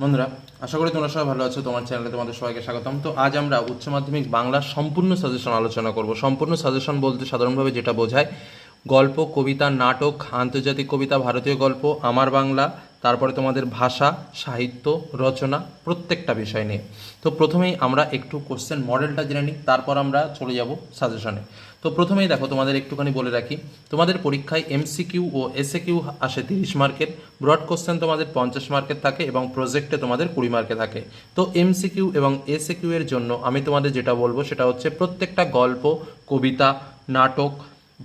বন্ধুরা, আশা করি তোমরা সবাই ভালো আছো। তোমার চ্যানেলে তোমাদের সবাইকে স্বাগতম। তো আজ আমরা উচ্চ মাধ্যমিক বাংলার সম্পূর্ণ সাজেশন আলোচনা করব। সম্পূর্ণ সাজেশন বলতে সাধারণভাবে যেটা বোঝায়, গল্প, কবিতা, নাটক, আন্তর্জাতিক কবিতা, ভারতীয় গল্প, আমার বাংলা, তারপরে তোমাদের ভাষা, সাহিত্য, রচনা, প্রত্যেকটা বিষয় নিয়ে। তো প্রথমেই আমরা একটু কোশ্চেন মডেলটা জেনে নিই, তারপর আমরা চলে যাব সাজেশনে। তো প্রথমেই দেখো, তোমাদের একটুখানি বলে রাখি, তোমাদের পরীক্ষায় এমসিকিউ ও এসএকিউ আসে 30 মার্কের, ব্রড কোশ্চেন তোমাদের 50 মার্কের থাকে এবং প্রজেক্টে তোমাদের 20 মার্কে থাকে। তো এমসিকিউ এবং এসএকিউ এর জন্য আমি তোমাদের যেটা বলবো সেটা হচ্ছে প্রত্যেকটা গল্প, কবিতা, নাটক,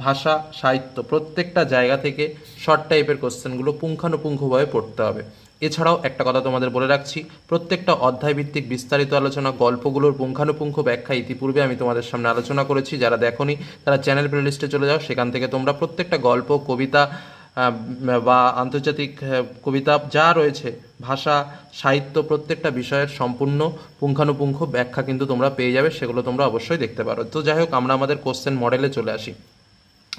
ভাষা, সাহিত্য প্রত্যেকটা জায়গা থেকে শর্ট টাইপের কোশ্চেনগুলো পুঙ্খানুপুঙ্খভাবে পড়তে হবে। এছাড়াও একটা কথা তোমাদের বলে রাখছি, প্রত্যেকটা অধ্যায়ভিত্তিক বিস্তারিত আলোচনা, গল্পগুলোর পুঙ্খানুপুঙ্খ ব্যাখ্যা ইতিপূর্বে আমি তোমাদের সামনে আলোচনা করেছি। যারা দেখোনি তারা চ্যানেল প্লেলিস্টে চলে যাও, সেখান থেকে তোমরা প্রত্যেকটা গল্প, কবিতা বা আন্তর্জাতিক কবিতা যা রয়েছে, ভাষা, সাহিত্য প্রত্যেকটা বিষয়ের সম্পূর্ণ পুঙ্খানুপুঙ্খ ব্যাখ্যা কিন্তু তোমরা পেয়ে যাবে, সেগুলো তোমরা অবশ্যই দেখতে পারো। তো যাই হোক, আমরা আমাদের কোশ্চেন মডেলে চলে আসি।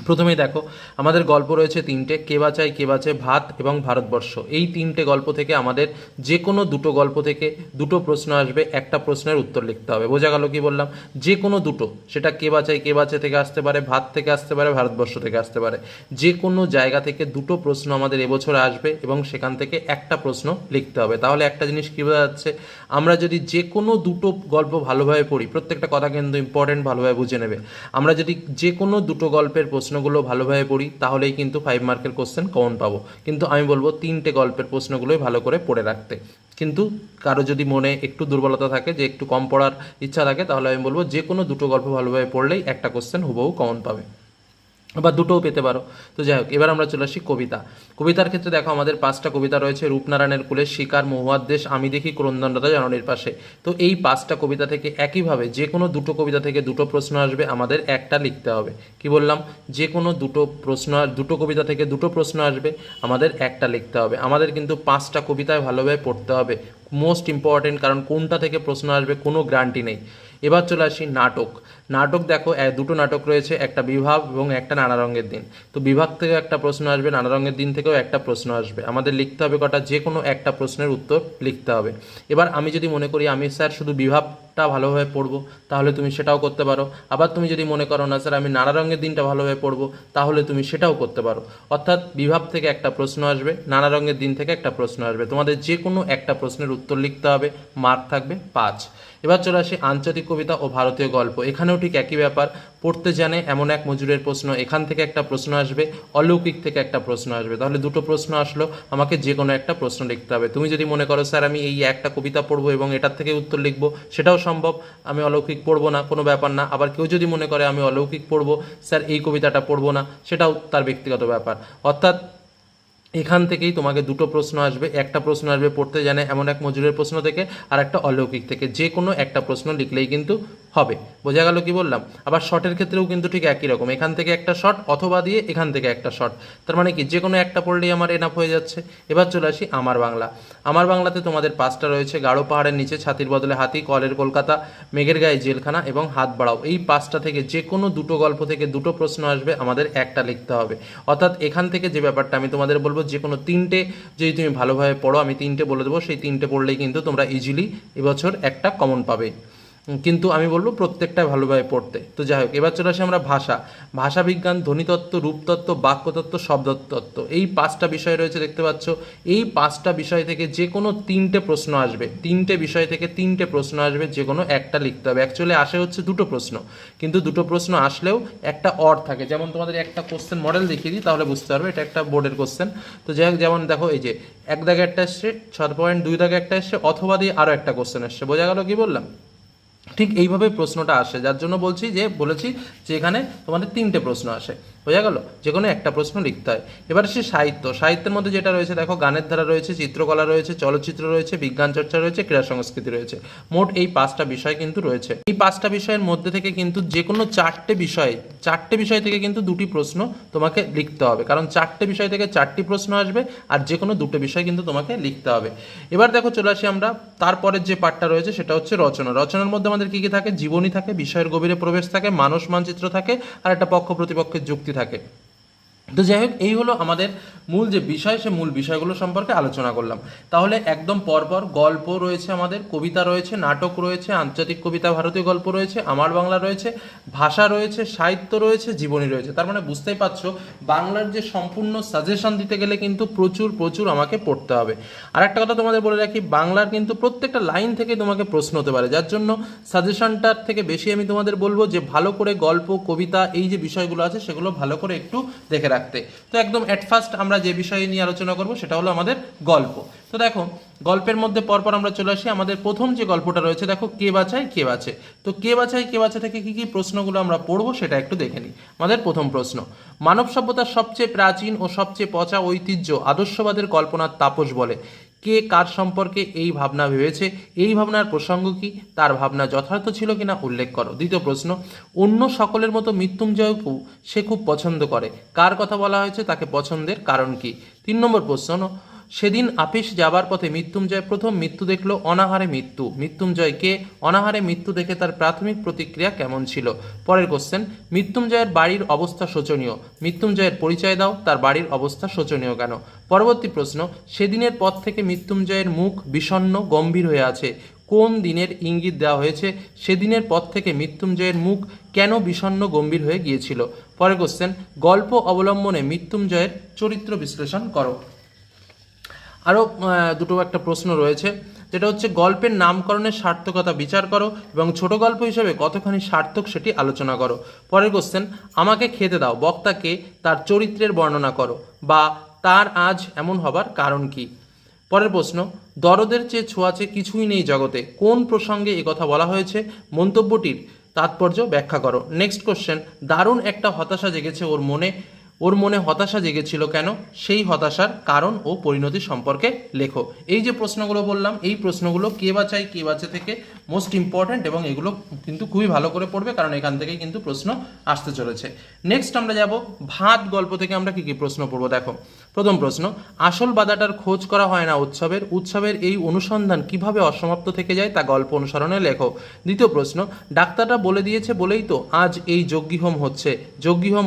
প্রথমেই দেখো, আমাদের গল্প রয়েছে তিনটে, কে বাঁচায় কে বাঁচে, ভাত এবং ভারতবর্ষ। এই তিনটে গল্প থেকে আমাদের যে কোনো দুটো গল্প থেকে দুটো প্রশ্ন আসবে, একটা প্রশ্নের উত্তর লিখতে হবে। বোঝা গেল কি বললাম? যে কোনো দুটো, সেটা কে বাঁচায় কে বাঁচে থেকে আসতে পারে, ভাত থেকে আসতে পারে, ভারতবর্ষ থেকে আসতে পারে। যে কোনো জায়গা থেকে দুটো প্রশ্ন আমাদের এবছরে আসবে এবং সেখান থেকে একটা প্রশ্ন লিখতে হবে। তাহলে একটা জিনিস কী বোঝা যাচ্ছে, আমরা যদি যে কোনো দুটো গল্প ভালোভাবে পড়ি, প্রত্যেকটা কথা কিন্তু ইম্পর্টেন্ট, ভালোভাবে বুঝে নেবে। আমরা যদি যে কোনো দুটো গল্পের প্রশ্নগুলো ভালোভাবে পড়ি তাহলেই কিন্তু 5 মার্কের কোশ্চেন কমন পাবো। কিন্তু আমি বলবো তিনটে গল্পের প্রশ্নগুলোই ভালো করে পড়ে রাখতে। কিন্তু কারো যদি মনে একটু দুর্বলতা থাকে, যে একটু কম পড়ার ইচ্ছা থাকে, তাহলে আমি বলবো যে কোনো দুটো গল্প ভালোভাবে পড়লেই একটা কোশ্চেন হুবহু কমন পাবে, বা দুটোও পেতে পারো। তো যাই হোক, এবার আমরা চলে আসি কবিতা। কবিতার ক্ষেত্রে দেখো, আমাদের 5টা কবিতা রয়েছে। রূপনারায়ণের কুলের শিকার, মহুয়ার দেশ, আমি দেখি, ক্রন্দনরতা জননীর পাশে। তো এই 5টা কবিতা থেকে একইভাবে যে কোনো দুটো কবিতা থেকে দুটো প্রশ্ন আসবে, আমাদের একটা লিখতে হবে। কি বললাম? যে কোনো দুটো প্রশ্ন, দুটো কবিতা থেকে দুটো প্রশ্ন আসবে, আমাদের একটা লিখতে হবে। আমাদের কিন্তু 5টা কবিতায় ভালোভাবে পড়তে হবে, মোস্ট ইম্পর্টেন্ট, কারণ কোনটা থেকে প্রশ্ন আসবে কোনো গ্যারান্টি নেই। এবার চলে আসি নাটক। নাটক দেখো, দুটো নাটক রয়েছে, একটা বিভাগ এবং একটা নানা রঙের দিন। তো বিভাগ থেকে একটা প্রশ্ন আসবে, নানা রঙের দিন থেকেও একটা প্রশ্ন আসবে। আমাদের লিখতে হবে কটা? যে কোনো একটা প্রশ্নের উত্তর লিখতে হবে। এবার আমি যদি মনে করি আমি স্যার শুধু বিভাগটা ভালোভাবে পড়বো, তাহলে তুমি সেটাও করতে পারো। আবার তুমি যদি মনে করো না স্যার আমি নানা রঙের দিনটা ভালোভাবে পড়বো, তাহলে তুমি সেটাও করতে পারো। অর্থাৎ বিভাগ থেকে একটা প্রশ্ন আসবে, নানা রঙের দিন থেকে একটা প্রশ্ন আসবে, তোমাদের যে কোনো একটা প্রশ্নের উত্তর লিখতে হবে, মার্ক থাকবে 5। এবার চলে আসি আন্তর্জাতিক কবিতা ও ভারতীয় গল্প। এখানেও ঠিক একই ব্যাপার, পড়তে জানে এমন এক মজুরের প্রশ্ন, এখান থেকে একটা প্রশ্ন আসবে, অলৌকিক থেকে একটা প্রশ্ন আসবে। তাহলে দুটো প্রশ্ন আসলো, আমাকে যে কোনো একটা প্রশ্ন লিখতে হবে। তুমি যদি মনে করো স্যার আমি এই একটা কবিতা পড়বো এবং এটার থেকে উত্তর লিখবো, সেটাও সম্ভব। আমি অলৌকিক পড়বো না, কোনো ব্যাপার না। আবার কেউ যদি মনে করে আমি অলৌকিক পড়বো, স্যার এই কবিতাটা পড়বো না, সেটাও তার ব্যক্তিগত ব্যাপার। অর্থাৎ এখান থেকেই তোমাকে দুটো প্রশ্ন আসবে, একটা প্রশ্ন আসবে পড়তে জানে এমন এক মজুরের প্রশ্ন থেকে, আর একটা অলৌকিক থেকে। যে কোনো একটা প্রশ্ন লিখলেই কিন্তু হবে। বোঝা গেল কি বললাম? আবার শর্টের ক্ষেত্রেও কিন্তু ঠিক একই রকম, এখান থেকে একটা শর্ট অথবা দিয়ে এখান থেকে একটা শর্ট। তার মানে কি, যে কোনো একটা পড়লেই আমার এনাফ হয়ে যাচ্ছে। এবার চলে আসি আমার বাংলা। আমার বাংলাতে তোমাদের 5টা রয়েছে, গাঢ় পাহাড়ের নিচে, ছাতির বদলে হাতি, কলের কলকাতা, মেঘের গায়ে জেলখানা এবং হাত বাড়াও। এই 5টা থেকে যে কোনো দুটো গল্প থেকে দুটো প্রশ্ন আসবে, আমাদের একটা লিখতে হবে। অর্থাৎ এখান থেকে যে ব্যাপারটা আমি তোমাদের বলবো, যে কোনো তিনটে যদি তুমি ভালোভাবে পড়ো, আমি তিনটে বলে দেবো, সেই তিনটে পড়লেই কিন্তু তোমরা ইজিলি এবছর একটা কমন পাবে। কিন্তু আমি বলবো প্রত্যেকটা ভালোভাবে পড়তে। তো যাই হোক, এবার চলে আসি আমরা ভাষা। ভাষা বিজ্ঞান, ধ্বনিতত্ত্ব, রূপতত্ত্ব, বাক্যতত্ত্ব, শব্দতত্ত্ব, এই 5টা বিষয় রয়েছে, দেখতে পাচ্ছ। এই 5টা বিষয় থেকে যে কোনো তিনটে প্রশ্ন আসবে, তিনটে বিষয় থেকে তিনটে প্রশ্ন আসবে, যে কোনো একটা লিখতে হবে। অ্যাকচুয়ালি আসে হচ্ছে দুটো প্রশ্ন, কিন্তু দুটো প্রশ্ন আসলেও একটা অর থাকে। যেমন তোমাদের একটা কোশ্চেন মডেল দেখিয়ে দিই, তাহলে বুঝতে পারবে, এটা একটা বোর্ডের কোশ্চেন। তো যাই হোক, যেমন দেখো, এই যে 1 দাগে একটা এসছে, 6.2 দাগে একটা এসছে, অথবা দিয়ে আরও একটা কোশ্চেন এসছে। বোঝা গেল কি বললাম? ঠিক এইভাবে প্রশ্নটা আসে, যার জন্য বলেছি যে এখানে তোমাদের তিনটে প্রশ্ন আসে। বোঝা গেল? যে কোনো একটা প্রশ্ন লিখতে হয়। এবার সে সাহিত্য। সাহিত্যের মধ্যে যেটা রয়েছে দেখো, গানের ধারা রয়েছে, চিত্রকলা রয়েছে, চলচ্চিত্র রয়েছে, বিজ্ঞান চর্চা রয়েছে, ক্রীড়া সংস্কৃতি রয়েছে। মোট এই 5টা বিষয় কিন্তু রয়েছে। এই 5টা বিষয়ের মধ্যে থেকে কিন্তু যে কোনো চারটে বিষয় থেকে কিন্তু দুটি প্রশ্ন তোমাকে লিখতে হবে, কারণ 4টে বিষয় থেকে 4টি প্রশ্ন আসবে, আর যে কোনো দুটো বিষয় কিন্তু তোমাকে লিখতে হবে। এবার দেখো, চলে আসি আমরা তারপরের যে পার্টটা রয়েছে, সেটা হচ্ছে রচনা। রচনার মধ্যে আমাদের কী কী থাকে? জীবনী থাকে, বিষয়ের গভীরে প্রবেশ থাকে, মানস মানচিত্র থাকে, আর একটা পক্ষ প্রতিপক্ষের যুক্তি থাকে। তো যাই হোক, এই হলো আমাদের মূল যে বিষয়, সে মূল বিষয়গুলো সম্পর্কে আলোচনা করলাম। তাহলে একদম পরপর গল্প রয়েছে, আমাদের কবিতা রয়েছে, নাটক রয়েছে, আন্তর্জাতিক কবিতা, ভারতীয় গল্প রয়েছে, আমার বাংলা রয়েছে, ভাষা রয়েছে, সাহিত্য রয়েছে, জীবনী রয়েছে। তার মানে বুঝতেই পারছো বাংলার যে সম্পূর্ণ সাজেশন দিতে গেলে কিন্তু প্রচুর প্রচুর আমাকে পড়তে হবে। আর একটা কথা তোমাদের বলে রাখি, বাংলার কিন্তু প্রত্যেকটা লাইন থেকে তোমাকে প্রশ্ন হতে পারে, যার জন্য সাজেশনটার থেকে বেশি আমি তোমাদের বলবো যে ভালো করে গল্প, কবিতা, এই যে বিষয়গুলো আছে সেগুলো ভালো করে একটু দেখে রাখতে। তো একদম এট ফার্স্ট আমরা যে বিষয় নিয়ে আলোচনা করব সেটা হলো আমাদের গল্প। তো দেখো, গল্পের মধ্যে পরপর আমরা চলে আসি। আমাদের প্রথম যে গল্পটা রয়েছে, দেখো, কে বাঁচায় কে বাঁচে। তো কে বাঁচায় কে বাঁচে থেকে কি কি প্রশ্নগুলো আমরা পড়বো সেটা একটু দেখে নিই। আমাদের প্রথম প্রশ্ন, মানব সভ্যতার সবচেয়ে প্রাচীন ও সবচেয়ে পচা ঐতিহ্য আদর্শবাদের কল্পনার তাপস বলে। কে কার সম্পর্কে এই ভাবনা ভেবেছে, এই ভাবনার প্রসঙ্গ কি, তার ভাবনা যথার্থ ছিল কিনা উল্লেখ করো। দ্বিতীয় প্রশ্ন, অন্য সকলের মতো মৃত্যুঞ্জয়কেও সে খুব পছন্দ করে, কার কথা বলা হয়েছে, তাকে পছন্দের কারণ কি। 3 নম্বর প্রশ্ন, সেদিন আপিস যাবার পথে মৃত্যুঞ্জয় প্রথম মৃত্যু দেখলো, অনাহারে মৃত্যু। মৃত্যুঞ্জয়কে অনাহারে মৃত্যু দেখে তার প্রাথমিক প্রতিক্রিয়া কেমন ছিল। পরের কোশ্চেন, মৃত্যুঞ্জয়ের বাড়ির অবস্থা শোচনীয়, মৃত্যুঞ্জয়ের পরিচয় দাও, তার বাড়ির অবস্থা শোচনীয় কেন। পরবর্তী প্রশ্ন, সেদিনের পর থেকে মৃত্যুঞ্জয়ের মুখ বিষণ্ণ গম্ভীর হয়ে আছে, কোন দিনের ইঙ্গিত দেওয়া হয়েছে, সেদিনের পর থেকে মৃত্যুঞ্জয়ের মুখ কেন বিষণ্ণ গম্ভীর হয়ে গিয়েছিল। পরের কোশ্চেন, গল্প অবলম্বনে মৃত্যুঞ্জয়ের চরিত্র বিশ্লেষণ করো। আরও দুটো একটা প্রশ্ন রয়েছে, যেটা হচ্ছে গল্পের নামকরণের সার্থকতা বিচার করো এবং ছোট গল্প হিসেবে কতখানি সার্থক সেটি আলোচনা করো। পরের কোশ্চেন, আমাকে খেতে দাও বক্তাকে তার চরিত্রের বর্ণনা করো, বা তার আজ এমন হবার কারণ কি। পরের প্রশ্ন, দরদের চেয়ে ছোঁয়াচে কিছুই নেই জগতে, কোন প্রসঙ্গে কথা বলা হয়েছে, মন্তব্যটির তাৎপর্য ব্যাখ্যা করো। নেক্সট কোশ্চেন, দারুণ একটা হতাশা জেগেছে ওর মনে হতাশা জেগেছিল কেন, সেই হতাশার কারণ ও পরিণতি সম্পর্কে লেখো। এই যে প্রশ্নগুলো বললাম, এই প্রশ্নগুলো কে বাঁচায় কে বাঁচে থেকে মোস্ট ইম্পর্ট্যান্ট, এবং এগুলো কিন্তু খুবই ভালো করে পড়বে, কারণ এখান থেকেই কিন্তু প্রশ্ন আসতে চলেছে। নেক্সট আমরা যাব ভাত গল্প থেকে আমরা কি কি প্রশ্ন পড়বো। দেখো, প্রথম প্রশ্ন, আসল বাধাটার খোঁজ করা হয় না উৎসবের এই অনুসন্ধান কিভাবে অসমাপ্ত থেকে যায় তা গল্প অনুসরণে লেখো। দ্বিতীয় প্রশ্ন, ডাক্তাররা বলে দিয়েছে বলেই তো আজ এই যজ্ঞিহোম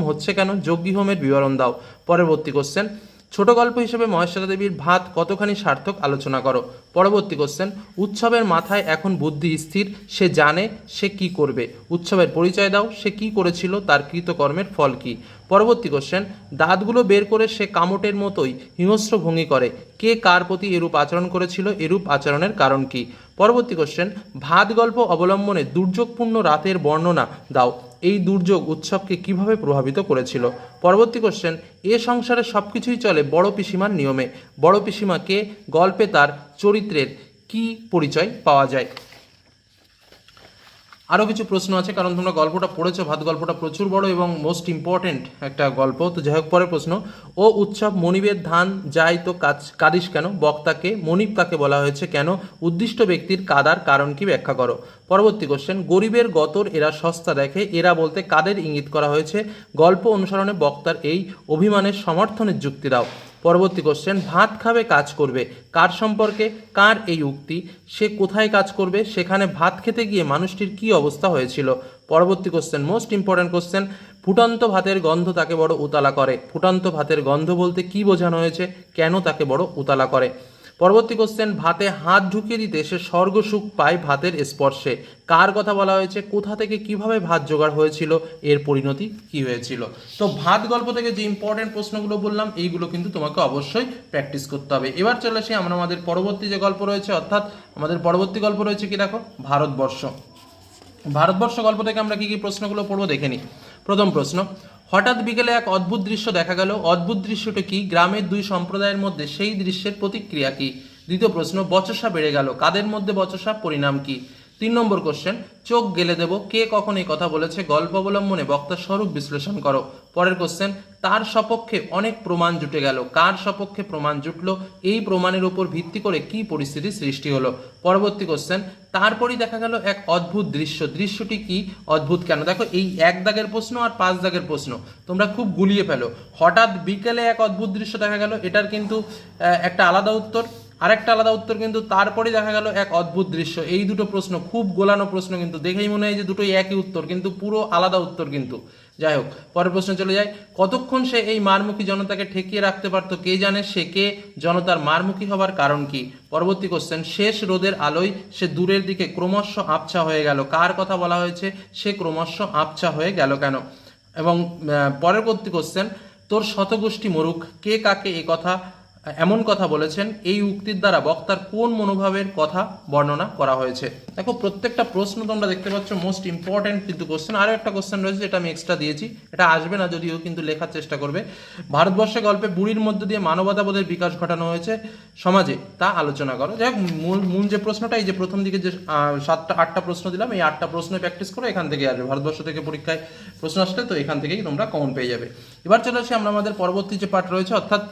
হচ্ছে কেন, যজ্ঞিহোমের বিবরণ দাও। পরবর্তী কোশ্চেন, ছোট গল্প হিসেবে মহেশ্বরা দেবীর ভাত কতখানি সার্থক আলোচনা করো। পরবর্তী কোশ্চেন, উৎসবের মাথায় এখন বুদ্ধি স্থির, সে জানে সে কি করবে, উৎসবের পরিচয় দাও, সে কি করেছিল, তার কৃতকর্মের ফল কি। পরবর্তী কোশ্চেন, দাঁতগুলো বের করে সে কামটের মতোই হিংস্র ভঙ্গি করে, কে কার প্রতি এরূপ আচরণ করেছিল, এরূপ আচরণের কারণ কি। পরবর্তী কোশ্চেন, ভাত গল্প অবলম্বনে দুর্যোগপূর্ণ রাতের বর্ণনা দাও, এই দুর্যোগ উৎসবকে কিভাবে প্রভাবিত করেছিল। পরবর্তী কোশ্চেন, এ সংসারে সব কিছুই চলে বড় পিসিমার নিয়মে, বড় পিসিমাকে গল্পে তার চরিত্রের কি পরিচয় পাওয়া যায়। আরও কিছু প্রশ্ন আছে, কারণ তোমরা গল্পটা পড়েছো, ভাত গল্পটা প্রচুর বড় এবং মোস্ট ইম্পর্টেন্ট একটা গল্প। তো যাই হোক, পরের প্রশ্ন, ও উৎসব মনিবের ধান যায় তো কাঁদিস কেন, বক্তাকে মনিব কাকে বলা হয়েছে কেন, উদ্দিষ্ট ব্যক্তির কাদার কারণ কি ব্যাখ্যা করো। পরবর্তী কোশ্চেন, গরিবের গতর এরা সস্তা দেখে, এরা বলতে কাদের ইঙ্গিত করা হয়েছে, গল্প অনুসরণে বক্তার এই অভিমানের সমর্থনের যুক্তি দাও। পরবর্তী কোশ্চেন, ভাত খাবে কাজ করবে, কার সম্পর্কে, কার এই উক্তি, সে কোথায় কাজ করবে, সেখানে ভাত খেতে গিয়ে মানুষটির কি অবস্থা হয়েছিল। পরবর্তী কোশ্চেন, মোস্ট ইম্পর্ট্যান্ট কোশ্চেন, ফুটন্ত ভাতের গন্ধ তাকে বড় উতালা করে, ফুটন্ত ভাতের গন্ধ বলতে কি বোঝানো হয়েছে, কেন তাকে বড় উতালা করে। পরবর্তী কোশ্চেন, ভাতে হাত ঢুকিয়ে দিতে সে স্বর্গসুখ পায় ভাতের স্পর্শে, কার কথা বলা হয়েছে, কোথা থেকে কিভাবে ভাত জোগাড় হয়েছিল, এর পরিণতি কি হয়েছিল। তো ভাত গল্প থেকে যে ইম্পর্টেন্ট প্রশ্নগুলো বললাম, এইগুলো কিন্তু তোমাকে অবশ্যই প্র্যাকটিস করতে হবে। এবার চলে আসি আমরা আমাদের পরবর্তী যে গল্প রয়েছে, অর্থাৎ আমাদের পরবর্তী গল্প রয়েছে কি, দেখো, ভারতবর্ষ গল্প থেকে আমরা কি কি প্রশ্নগুলো পড়বো দেখে নিই। প্রথম প্রশ্ন, হঠাৎ বিকেলে এক অদ্ভুত দৃশ্য দেখা গেল, অদ্ভুত দৃশ্যটা কি, গ্রামের দুই সম্প্রদায়ের মধ্যে সেই দৃশ্যের প্রতিক্রিয়া কি। দ্বিতীয় প্রশ্ন, বচসা বেড়ে গেল, কাদের মধ্যে বচসা, পরিণাম কি। 3 নম্বর কোশ্চেন, চোখ গেলে দেব, কে কখন এই কথা বলেছে, গল্প অবলম্বনে বক্তার স্বরূপ বিশ্লেষণ করো। পরের কোশ্চেন, তার সপক্ষে অনেক প্রমাণ জুটে গেল, কার সপক্ষে প্রমাণ জুটলো, এই প্রমাণের উপর ভিত্তি করে কি পরিস্থিতি সৃষ্টি হলো। পরবর্তী কোশ্চেন, তারপরই দেখা গেল এক অদ্ভুত দৃশ্য, দৃশ্যটি কি, অদ্ভুত কেন। দেখো, এই 1 দাগের প্রশ্ন আর 5 দাগের প্রশ্ন তোমরা খুব গুলিয়ে ফেলো। হঠাৎ বিকেলে এক অদ্ভুত দৃশ্য দেখা গেল, এটার কিন্তু একটা আলাদা উত্তর, আরেকটা আলাদা উত্তর কিন্তু তারপরে দেখা গেল এক অদ্ভুত দৃশ্য। এই দুটো প্রশ্ন খুব গোলানো প্রশ্ন, কিন্তু দেখেই মনে হয় যে দুটোই একই উত্তর, কিন্তু পুরো আলাদা উত্তর কিন্তু। যাই হোক, পরের প্রশ্ন চলে যায়। কতক্ষণ সে এই মারমুখী জনতাকে ঠেকিয়ে রাখতে পারতো কে জানে, সে কে, জনতার মারমুখী হবার কারণ কি? পরবর্তী কোশ্চেন, শেষ রোদের আলোয় সে দূরের দিকে ক্রমশ আবছা হয়ে গেল, কার কথা বলা হয়েছে, সে ক্রমশ আবছা হয়ে গেল কেন? এবং পরবর্তী কোশ্চেন, তোর শতগোষ্ঠী মরুক, কে কাকে এ কথা এমন কথা বলেছেন, এই উক্তির দ্বারা বক্তার কোন মনোভাবের কথা বর্ণনা করা হয়েছে? দেখো প্রত্যেকটা প্রশ্ন তোমরা দেখতে পাচ্ছ মোস্ট ইম্পর্টেন্ট কিন্তু কোশ্চেন। আরও একটা কোশ্চেন রয়েছে যেটা আমি এক্সট্রা দিয়েছি, এটা আসবে না যদিও, কিন্তু লেখার চেষ্টা করবে। ভারতবর্ষে গল্পে বুড়ির মধ্য দিয়ে মানবতাবোধের বিকাশ ঘটানো হয়েছে সমাজে, তা আলোচনা করো। যাই হোক, মূল যে প্রশ্নটা, এই যে প্রথম দিকে যে 7-8টা প্রশ্ন দিলাম, এই 8টা প্রশ্ন প্র্যাকটিস করো, এখান থেকে আসবে। ভারতবর্ষ থেকে পরীক্ষায় প্রশ্ন আসলে তো এখান থেকেই তোমরা কমন পেয়ে যাবে। এবার চলে আসি আমরা আমাদের পরবর্তী যে পাঠ রয়েছে, অর্থাৎ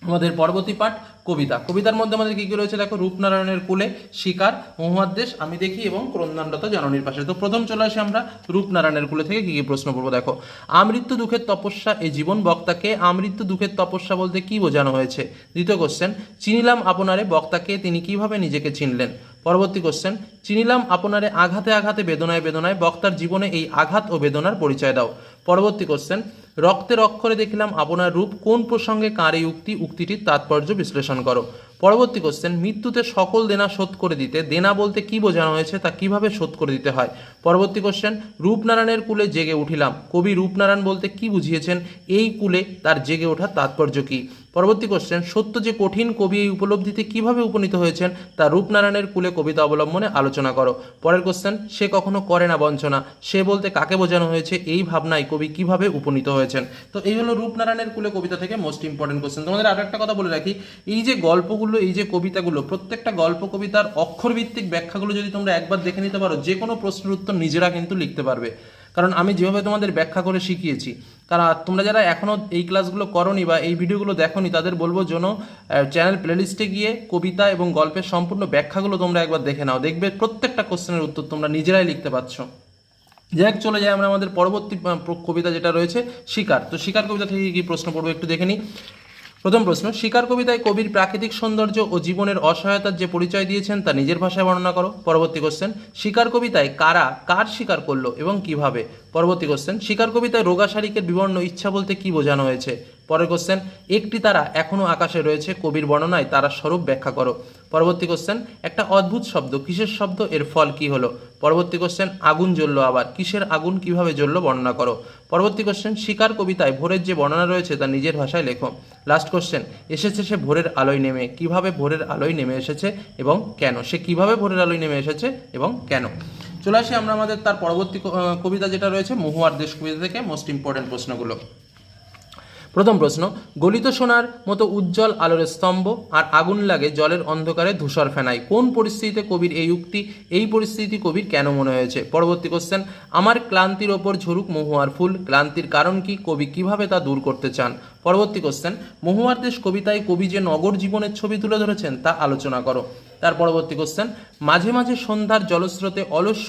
আমাদের পরবর্তী পাঠ কবিতা। কবিতার মধ্যে আমাদের কি কি রয়েছে দেখো, রূপনারায়ণের কুলে, শিকার, মহুয়াদেশ, আমি দেখি এবং ক্রন্দনরত জননীর পাশে। তো প্রথম চলে আসি আমরা রূপনারায়ণের কুলে থেকে কি কি প্রশ্ন পড়বো। দেখো, আমৃত্যু দুঃখের তপস্যা এই জীবন, বক্তাকে আমৃত্যু দুঃখের তপস্যা বলতে কি বোঝানো হয়েছে? দ্বিতীয় কোশ্চেন, চিনিলাম আপনারে, বক্তাকে তিনি কিভাবে নিজেকে চিনলেন? পরবর্তী কোশ্চেন, চিনিলাম আপনারে আঘাতে আঘাতে বেদনায় বেদনায়, বক্তার জীবনে এই আঘাত ও বেদনার পরিচয় দাও। পরবর্তী কোশ্চেন, রক্তের অক্ষরে দেখিলাম আপনার রূপ, কোন প্রসঙ্গে কার এই উক্তিটির তাৎপর্য বিশ্লেষণ করো। পরবর্তী কোশ্চেন, মৃত্যুতে সকল দেনা শোধ করে দিতে, দেনা বলতে কি বোঝানো হয়েছে, তা কিভাবে শোধ করে দিতে হয়? পরবর্তী কোশ্চেন, রূপনারায়ণের কুলে জেগে উঠিলাম, কবি রূপনারায়ণ বলতে কি বুঝিয়েছেন, এই কুলে তার জেগে ওঠার তাৎপর্য কি? পরবর্তী কোশ্চেন, সত্য যে কঠিন, কবি এই উপলব্ধিতে কিভাবে উপনীত হয়েছেন, তা রূপনারায়ণের কুলে কবিতা অবলম্বনে আলোচনা করো। পরের কোশ্চেন, সে কখনো করে না বঞ্চনা, সে বলতে কাকে বোঝানো হয়েছে, এই ভাবনায় কবি কিভাবে উপনীত হয়েছেন? তো এই হলো রূপনারায়ণের কুলে কবিতা থেকে মোস্ট ইম্পর্টেন্ট কোশ্চেন। তোমাদের আরো একটা কথা বলে রাখি, এই যে গল্পগুলো, এই যে কবিতাগুলো, প্রত্যেকটা গল্প কবিতার অক্ষরভিত্তিক ব্যাখ্যাগুলো যদি তোমরা একবার দেখে নিতে পারো, যে কোনো প্রশ্নের উত্তর নিজেরা কিন্তু লিখতে পারবে। কারণ আমি যেভাবে তোমাদের ব্যাখ্যা করে শিখিয়েছি, কারণ তোমরা যারা এখনও এই ক্লাসগুলো করোনি বা এই ভিডিওগুলো দেখোনি, তাদের বলবো যেন চ্যানেল প্লেলিস্টে গিয়ে কবিতা এবং গল্পের সম্পূর্ণ ব্যাখ্যাগুলো তোমরা একবার দেখে নাও, দেখবে প্রত্যেকটা কোশ্চেনের উত্তর তোমরা নিজেরাই লিখতে পারছো। যাক, চলে যাই আমরা আমাদের পরবর্তী কবিতা যেটা রয়েছে শিকার। তো শিকার কবিতা থেকে কি প্রশ্ন পড়বো একটু দেখে নিই। প্রথম প্রশ্ন, শিকার কবিতায় কবির প্রাকৃতিক সৌন্দর্য ও জীবনের অসহায়তার যে পরিচয় দিয়েছেন তা নিজের ভাষায় বর্ণনা করো। পরবর্তী কোশ্চেন, শিকার কবিতায় কারা কার শিকার করলো এবং কিভাবে? পরবর্তী কোশ্চেন, শিকার কবিতায় রোগা শালিকের বিবর্ণ ইচ্ছা বলতে কি বোঝানো হয়েছে? পরের কোশ্চেন, একটি তারা এখনও আকাশে রয়েছে, কবির বর্ণনায় তারা স্বরূপ ব্যাখ্যা করো। পরবর্তী কোশ্চেন, একটা অদ্ভুত শব্দ, কিসের শব্দ, এর ফল কি হলো? পরবর্তী কোশ্চেন, আগুন জ্বললো আবার, কিসের আগুন, কিভাবে জ্বললো বর্ণনা করো। পরবর্তী কোশ্চেন, শিকার কবিতায় ভোরের যে বর্ণনা রয়েছে তা নিজের ভাষায় লেখো। লাস্ট কোশ্চেন, এসেছে সে ভোরের আলোয় নেমে, কিভাবে ভোরের আলোয় নেমে এসেছে এবং কেন? সে কিভাবে ভোরের আলোয় নেমে এসেছে এবং কেন? চলে আসি আমরা আমাদের তার পরবর্তী কবিতা যেটা রয়েছে মহুয়ার দেশ কবিতা থেকে মোস্ট ইম্পর্টেন্ট প্রশ্নগুলো। প্রথম প্রশ্ন, গলিত সোনার মতো উজ্জ্বল আলোর স্তম্ভ আর আগুন লাগে জলের অন্ধকারে ধূসর ফেনায়, কোন পরিস্থিতিতে কবির এই উক্তি, এই পরিস্থিতি কবির কেন মনে হয়েছে? পরবর্তী কোশ্চেন, আমার ক্লান্তির ওপর ঝরুক মহুয়ার ফুল, ক্লান্তির কারণ কি, কবি কিভাবে তা দূর করতে চান? পরবর্তী কোশ্চেন, মহুয়ার দেশ কবিতায় কবি যে নগর জীবনের ছবি তুলে ধরেছেন তা আলোচনা করো। তার পরবর্তী কোশ্চেন, মাঝে মাঝে সন্ধ্যার জলস্রোতে অলস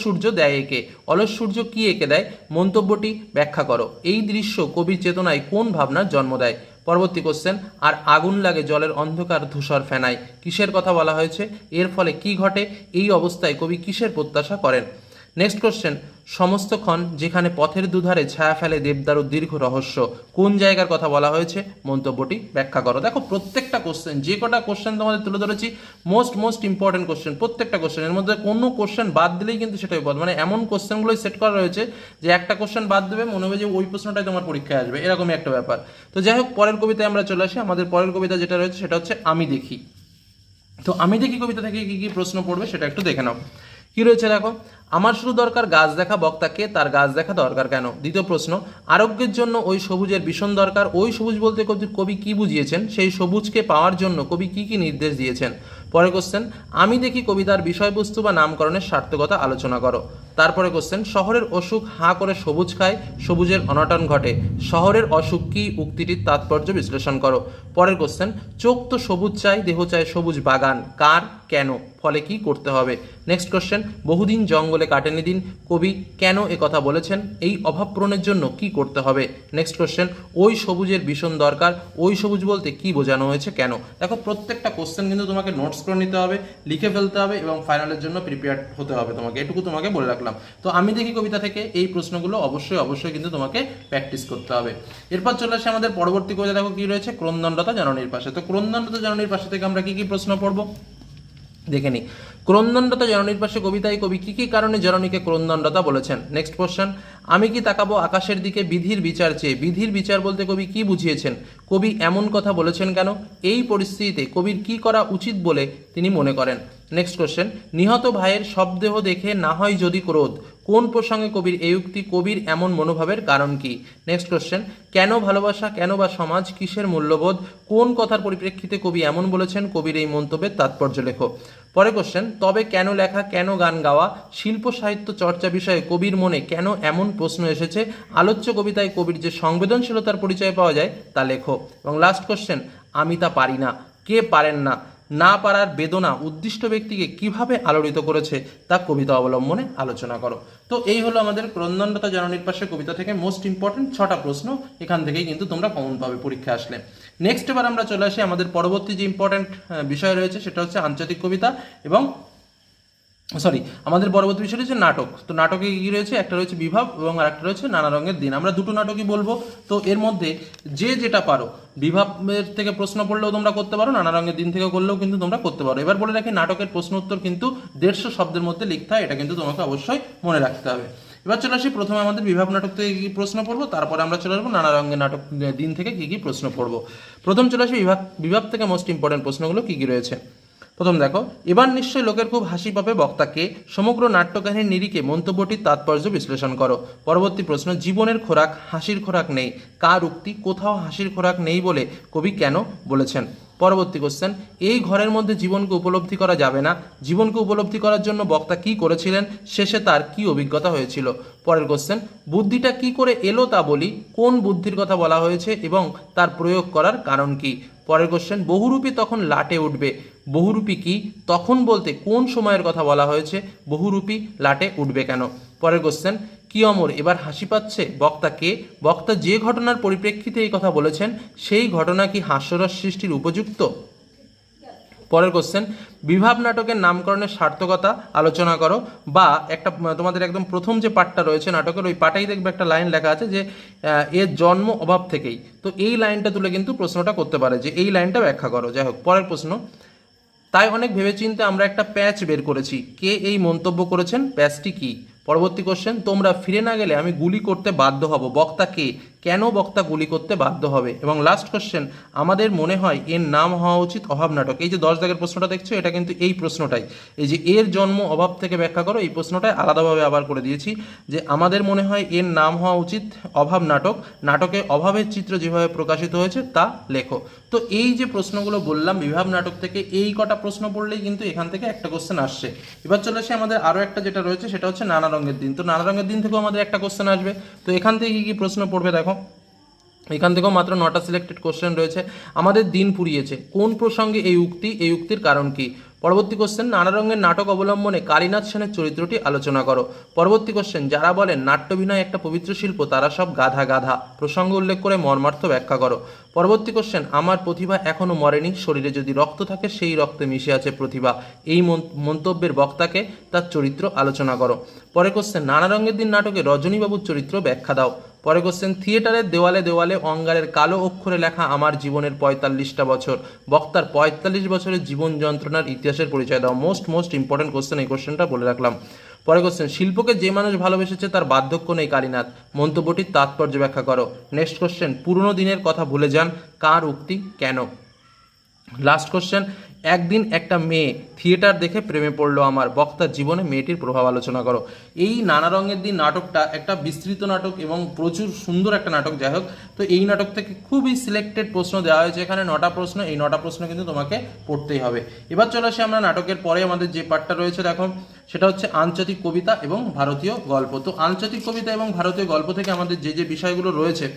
সূর্য দেয় একে, অলস সূর্য কি একে দেয়, মন্তব্যটি ব্যাখ্যা করো। এই দৃশ্য কবির চেতনায় কোন ভাবনার জন্ম দেয়? পরবর্তী কোশ্চেন, আর আগুন লাগে জলের অন্ধকার ধূসর ফেনায়, কিসের কথা বলা হয়েছে, এর ফলে কি ঘটে, এই অবস্থায় কবি কিসের প্রত্যাশা করেন? নেক্সট কোশ্চেন, সমস্তক্ষণ যেখানে পথের দুধারে ছায়া ফেলে দেবদারুর দীর্ঘ রহস্য, কোন জায়গার কথা বলা হয়েছে, মন্তব্যটি ব্যাখ্যা করো। দেখো প্রত্যেকটা কোশ্চেন, যে কটা কোশ্চেন তোমাদের তুলে ধরেছি মোস্ট ইম্পর্টেন্ট কোশ্চেন, প্রত্যেকটা কোশ্চেন, এর মধ্যে কোনো কোশ্চেন বাদ দিলেই কিন্তু সেটাই বিপদ। মানে এমন কোশ্চেনগুলোই সেট করা রয়েছে যে একটা কোশ্চেন বাদ দেবে মনে হবে যে ওই প্রশ্নটাই তোমার পরীক্ষায় আসবে, এরকমই একটা ব্যাপার। তো যাই হোক, পরের কবিতায় আমরা চলে আসি। আমাদের পরের কবিতা যেটা রয়েছে সেটা হচ্ছে আমি দেখি। তো আমি দেখি কবিতা থেকে কি কি প্রশ্ন পড়বে সেটা একটু দেখে নাও। কি রয়েছে দেখো, আমার শুধু দরকার গাছ দেখা, বক্তাকে তার গাছ দেখা দরকার কেন? দ্বিতীয় প্রশ্ন, আরোগ্যের জন্য ওই সবুজের ভীষণ দরকার, ওই সবুজ বলতে কবি কি বুঝিয়েছেন, সেই সবুজকে পাওয়ার জন্য কবি কি কি নির্দেশ দিয়েছেন? পরের কোশ্চেন, আমি দেখি কবিতার বিষয়বস্তু বা নামকরণের সার্থকতা আলোচনা করো। তারপরে কোশ্চেন, শহরের অসুখ হাঁ করে সবুজ খায়, সবুজের অনটন ঘটে, শহরের অসুখ কি, উক্তিটির তাৎপর্য বিশ্লেষণ করো। পরের কোশ্চেন, চোখ তো সবুজ চাই, দেহ চায় সবুজ বাগান, কার, কেন, ফলে কি করতে হবে? নেক্সট কোশ্চেন, বহুদিন জঙ্গলে বলে কাটেনি দিন, কবি কেন কথা বলেছেন, এই অভাব পূরণের জন্য কি করতে হবে। নেক্সট কোশ্চেন, ওই সবুজের ভীষণ দরকার, ওই সবুজ বলতে কি বোঝানো হয়েছে, কেন। দেখো প্রত্যেকটা কোশ্চেন কিন্তু তোমাকে নোটস করে নিতে হবে, লিখে ফেলতে হবে এবং ফাইনালের জন্য প্রিপেয়ার হতে হবে তোমাকে, এটুকু তোমাকে বলে রাখলাম। তো আমি দেখি কবিতা থেকে এই প্রশ্নগুলো অবশ্যই কিন্তু তোমাকে প্র্যাকটিস করতে হবে। এরপর চলে আসে আমাদের পরবর্তী কবিতা, দেখো কি রয়েছে, ক্রন্দনরতা জননীর পাশে। তো ক্রন্দনরতা জননীর পাশে থেকে আমরা কি প্রশ্ন পড়বো দেখে নিই। ক্রন্দনরতা জননীর পাশে কবিতায় কবি কি কারণে জননীকে ক্রন্দনরতা বলেছেন। নেক্সট কোশ্চেন, আমি কি তাকাবো আকাশের দিকে বিধির বিচার চেয়ে, বিধির বিচার বলতে কবি কি বুঝিয়েছেন, কবি এমন কথা বলেছেন কেন, এই পরিস্থিতিতে কবির কি করা উচিত বলে তিনি মনে করেন। নেক্সট কোশ্চেন, নিহত ভাইয়ের শবদেহ দেখে না হয় যদি ক্রোধ, কোন প্রসঙ্গে কবির এই উক্তি, কবির এমন মনোভাবের কারণ কি। নেক্সট কোশ্চেন, কেন ভালোবাসা, কেন বা সমাজ, কিসের মূল্যবোধ, কোন কথার পরিপ্রেক্ষিতে কবি এমন বলেছেন, কবির এই মন্তব্যের তাৎপর্য লেখো। পরে কোশ্চেন, তবে কেন লেখা, কেন গান গাওয়া, শিল্প সাহিত্য চর্চা বিষয়ে কবির মনে কেন এমন প্রশ্ন এসেছে, আলোচ্য কবিতায় কবির যে সংবেদনশীলতার পরিচয় পাওয়া যায় তা লেখো। এবং লাস্ট কোশ্চেন, আমি তা পারি না, কে পারেন না, না পারার বেদনা উদ্দিষ্ট ব্যক্তিকে কিভাবে আলোড়িত করেছে তা কবিতা অবলম্বনে আলোচনা করো। তো এই হলো আমাদের ক্রন্দনরতা জননীর পাশে কবিতা থেকে মোস্ট ইম্পর্টেন্ট 6টা প্রশ্ন, এখান থেকেই কিন্তু তোমরা কমন পাবে পরীক্ষা আসলে। নেক্সট এবার আমরা চলে আসি আমাদের পরবর্তী যে ইম্পর্টেন্ট বিষয় রয়েছে সেটা হচ্ছে আন্তর্জাতিক কবিতা এবং আমাদের পরবর্তী বিষয় রয়েছে নাটক। তো নাটকে কি রয়েছে, একটা রয়েছে বিভাব এবং আরেকটা রয়েছে নানা রঙের দিন। আমরা দুটো নাটকই বলবো, তো এর মধ্যে যে যেটা পারো, বিভাবের থেকে প্রশ্ন পড়লেও তোমরা করতে পারো, নানা রঙের দিন থেকে করলেও কিন্তু তোমরা করতে পারো। এবার বলে রাখি, নাটকের প্রশ্ন উত্তর কিন্তু 150 শব্দের মধ্যে লিখতে হয়, এটা কিন্তু তোমাকে অবশ্যই মনে রাখতে হবে। এবার চলে আসি প্রথমে আমাদের বিভাব নাটক থেকে কি প্রশ্ন পড়বো, তারপরে আমরা চলে আসবো নানা রঙের নাটক দিন থেকে কি প্রশ্ন পড়বো। প্রথম চলে আসি বিভাব থেকে মোস্ট ইম্পর্টেন্ট প্রশ্নগুলো কি রয়েছে। প্রথম দেখো, এবার নিশ্চয়ই লোকের খুব হাসি পাবে বক্তাকে, সমগ্র নাট্যকাহিনীর নিরিখে মন্তব্যটির তাৎপর্য বিশ্লেষণ করো। পরবর্তী প্রশ্ন, জীবনের খোরাক হাসির খোরাক নেই, কার উক্তি, কোথাও হাসির খোরাক নেই বলে কবি কেন বলেছেন। পরবর্তী কোশ্চেন, এই ঘরের মধ্যে জীবনকে উপলব্ধি করা যাবে না, জীবনকে উপলব্ধি করার জন্য বক্তা কি করেছিলেন, শেষে তার কি অভিজ্ঞতা হয়েছিল। পরের কোশ্চেন, বুদ্ধিটা কি করে এলো তা বলি, কোন বুদ্ধির কথা বলা হয়েছে এবং তার প্রয়োগ করার কারণ কি। পরের কোশ্চেন, বহুরূপী তখন লাটে উঠবে, বহুরূপী কি, তখন বলতে কোন সময়ের কথা বলা হয়েছে, বহুরূপী লাটে উঠবে কেন। পরের কোশ্চেন, কি অমর এবার হাসি পাচ্ছে, বক্তা কে, বক্তা যে ঘটনার পরিপ্রেক্ষিতে এই কথা বলেছেন সেই ঘটনা কি হাস্যরস সৃষ্টির উপযুক্ত। পরের কোশ্চেন, বিভাব নাটকের নামকরণের সার্থকতা আলোচনা করো, বা একটা তোমাদের একদম প্রথম যে পার্টটা রয়েছে নাটকের, ওই পার্টেই দেখবে একটা লাইন লেখা আছে যে এর জন্ম অভাব থেকেই, তো এই লাইনটা তুলে কিন্তু প্রশ্নটা করতে পারে যে এই লাইনটা ব্যাখ্যা করো। যাই হোক, পরের প্রশ্ন, তাই অনেক ভেবেচিন্তে আমরা একটা প্যাচ বের করেছি, কে এই মন্তব্য করেছেন, প্যাচটি কি। পরবর্তী কোশ্চেন, তোমরা ফিরে না গেলে আমি গুলি করতে বাধ্য হব, বক্তা কে, কেন বক্তা গুলি করতে বাধ্য হবে। এবং লাস্ট কোশ্চেন, আমাদের মনে হয় এর নাম হওয়া উচিত অভাব নাটক। এই যে 10 দাগের প্রশ্নটা দেখছো, এটা কিন্তু এই প্রশ্নটাই, এই যে এর জন্ম অভাব থেকে ব্যাখ্যা করো, এই প্রশ্নটাই আলাদাভাবে আবার করে দিয়েছি যে আমাদের মনে হয় এর নাম হওয়া উচিত অভাব নাটক, নাটকে অভাবের চিত্র যেভাবে প্রকাশিত হয়েছে তা লেখো। তো এই যে প্রশ্নগুলো বললাম বিভাব নাটক থেকে, এই কটা প্রশ্ন পড়লেই কিন্তু এখান থেকে একটা কোশ্চেন আসছে। এবার চলে আসে আমাদের আরও একটা যেটা রয়েছে সেটা হচ্ছে নানা রঙের দিন। তো নানা রঙের দিন থেকেও আমাদের একটা কোশ্চেন আসবে। তো এখান থেকে কি প্রশ্ন পড়বে দেখো, এখান থেকেও মাত্র 9টা সিলেক্টেড কোশ্চেন রয়েছে। আমাদের দিন ফুরিয়েছে, কোন প্রসঙ্গে এই উক্তি, এই উক্তির কারণ কি। পরবর্তী কোশ্চেন, নানা রঙের নাটক অবলম্বনে কালীনাথ সেনের চরিত্রটি আলোচনা করো। পরবর্তী কোশ্চেন, যারা বলেন নাট্যভিনয় একটা পবিত্র শিল্প তারা সব গাধা গাধা, প্রসঙ্গ উল্লেখ করে মর্মার্থ ব্যাখ্যা করো। পরবর্তী কোশ্চেন, আমার প্রতিভা এখনো মরেনি, শরীরে যদি রক্ত থাকে সেই রক্তে মিশে আছে প্রতিভা, এই মন্তব্যের বক্তাকে তার চরিত্র আলোচনা করো। পরে কোশ্চেন, নানা রঙের দিন নাটকে রজনীবাবুর চরিত্র ব্যাখ্যা দাও। পরে কোশ্চেন, থিয়েটারের দেওয়ালে দেওয়ালে অঙ্গারের কালো অক্ষরে লেখা আমার জীবনের 45টা বছর, বক্তার 45 বছরের জীবন যন্ত্রণার ইতিহাসের পরিচয় দাও। মোস্ট ইম্পর্টেন্ট কোশ্চেন, এই কোশ্চেনটা বলে রাখলাম। পরে কোশ্চেন, শিল্পকে যে মানুষ ভালোবেসেছে তার বার্ধক্য নেই কালীনাথ, মন্তব্যটির তাৎপর্য ব্যাখ্যা করো। নেক্সট কোশ্চেন, পুরনো দিনের কথা ভুলে যান, কার উক্তি, কেন। লাস্ট কোশ্চেন, একদিন একটা মেয়ে থিয়েটার দেখে প্রেমে পড়লো আমার, বক্তার জীবনে মেয়েটির প্রভাব আলোচনা করো। এই নানা রঙের দিন নাটকটা একটা বিস্তৃত নাটক এবং প্রচুর সুন্দর একটা নাটক। যাই হোক, তো এই নাটক থেকে খুবই সিলেক্টেড প্রশ্ন দেওয়া হয়েছে, এখানে 9টা প্রশ্ন, এই 9টা প্রশ্ন কিন্তু তোমাকে পড়তেই হবে। এবার চলে আসি আমরা নাটকের পরে আমাদের যে পার্টটা রয়েছে দেখো, সেটা হচ্ছে আন্তর্জাতিক কবিতা এবং ভারতীয় গল্প। তো আন্তর্জাতিক কবিতা এবং ভারতীয় গল্প থেকে আমাদের যে যে বিষয়গুলো রয়েছে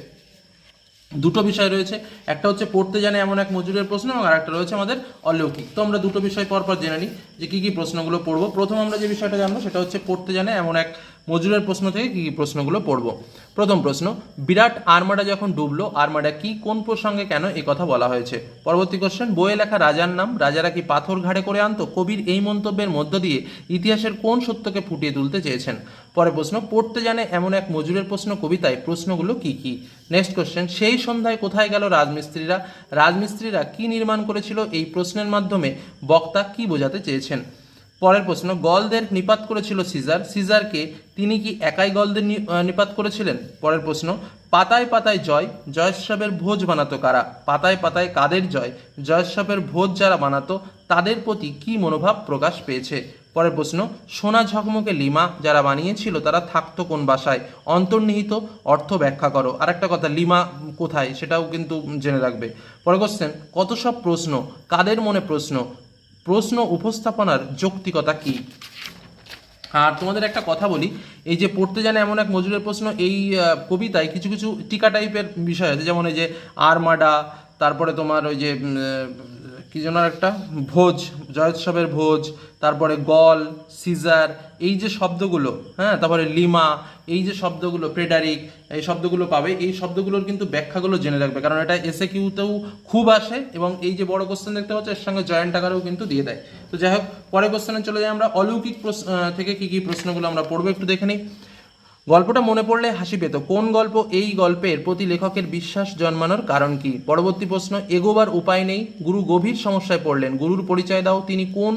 দুটো বিষয় রয়েছে, একটা হচ্ছে পড়তে জানে এমন এক মজুরের প্রশ্ন এবং আরেকটা রয়েছে আমাদের অলৌকিক। তো আমরা দুটো বিষয় পরপর জেনে নিই যে কী কী প্রশ্নগুলো পড়বো। প্রথম আমরা যে বিষয়টা জানবো সেটা হচ্ছে পড়তে জানে এমন এক মজুরের প্রশ্ন থেকে কী কী প্রশ্নগুলো পড়বো। প্রথম প্রশ্ন, বিরাট আর্মাডা যখন ডুবলো, আর্মাডা কি, কোন প্রসঙ্গে, কেন, এই কথা বলা হয়েছে। পরবর্তী কোশ্চেন, বইয়ে লেখা রাজার নাম, রাজারা কি পাথর ঘাড়ে করে আনতো। কবির এই মন্তব্যের মধ্য দিয়ে ইতিহাসের কোন সত্যকে ফুটিয়ে তুলতে চেয়েছেন। পরের প্রশ্ন, পড়তে জানে এমন এক মজুরের প্রশ্ন কবিতায় প্রশ্নগুলো কি কি। নেক্সট কোশ্চেন, সেই সন্ধ্যায় কোথায় গেল রাজমিস্ত্রিরা, রাজমিস্ত্রিরা কি নির্মাণ করেছিল, এই প্রশ্নের মাধ্যমে বক্তা কি বোঝাতে চেয়েছেন। পরের প্রশ্ন, গলদের নিপাত করেছিল সিজার, সিজারকে তিনি কি একাই গলদের নিপাত করেছিলেন। পরের প্রশ্ন, পাতায় পাতায় জয়, জয়োৎসবের ভোজ বানাতো কারা। পাতায় পাতায় কাদের জয়, জয়োৎসবের ভোজ যারা বানাতো তাদের প্রতি কি মনোভাব প্রকাশ পেয়েছে। পরের প্রশ্ন, সোনা ঝকমকে লিমা যারা বানিয়েছিল তারা থাকতো কোন বাসায়, অন্তর্নিহিত অর্থ ব্যাখ্যা করো। আর একটা কথা, লিমা কোথায় সেটাও কিন্তু জেনে রাখবে। পরের কোশ্চেন, কত সব প্রশ্ন, কাদের মনে প্রশ্ন, প্রশ্ন উপস্থাপনার যৌক্তিকতা কি। আর তোমাদের একটা কথা বলি, এই যে পড়তে জানে এমন এক মজুরের প্রশ্ন, এই কবিতায় কিছু কিছু টিকা টাইপের বিষয় আছে, যেমন এই যে আরমাডা, তারপরে তোমার ওই যে কি যেন একটা ভোজ, জয়োৎসবের ভোজ, তারপরে গল, সিজার, এই যে শব্দগুলো, হ্যাঁ, তারপরে লিমা, এই যে শব্দগুলো, প্রেডারিক, এই শব্দগুলো পাবে। এই শব্দগুলোর কিন্তু ব্যাখ্যাগুলো জেনে রাখবে, কারণ এটা এসএ কিউতেও খুব আসে এবং এই যে বড় কোশ্চেন দেখতে পাচ্ছ এর সঙ্গে জয়েন্ট আকারেও কিন্তু দিয়ে দেয়। তো যাই হোক, পরের কোশ্চেনে চলে যাই আমরা। অলৌকিক থেকে কি কি প্রশ্নগুলো আমরা পড়বো একটু দেখে নিই। গল্পটা মনে পড়লে হাসি পেত, কোন গল্প। এই গল্পের প্রতি লেখকের বিশ্বাস জন্মানোর কারণ কি। পরবর্তী প্রশ্ন, এগোবার উপায় নেই, গুরু গভীর সমস্যায় পড়লেন, গুরুর পরিচয় দাও, তিনি কোন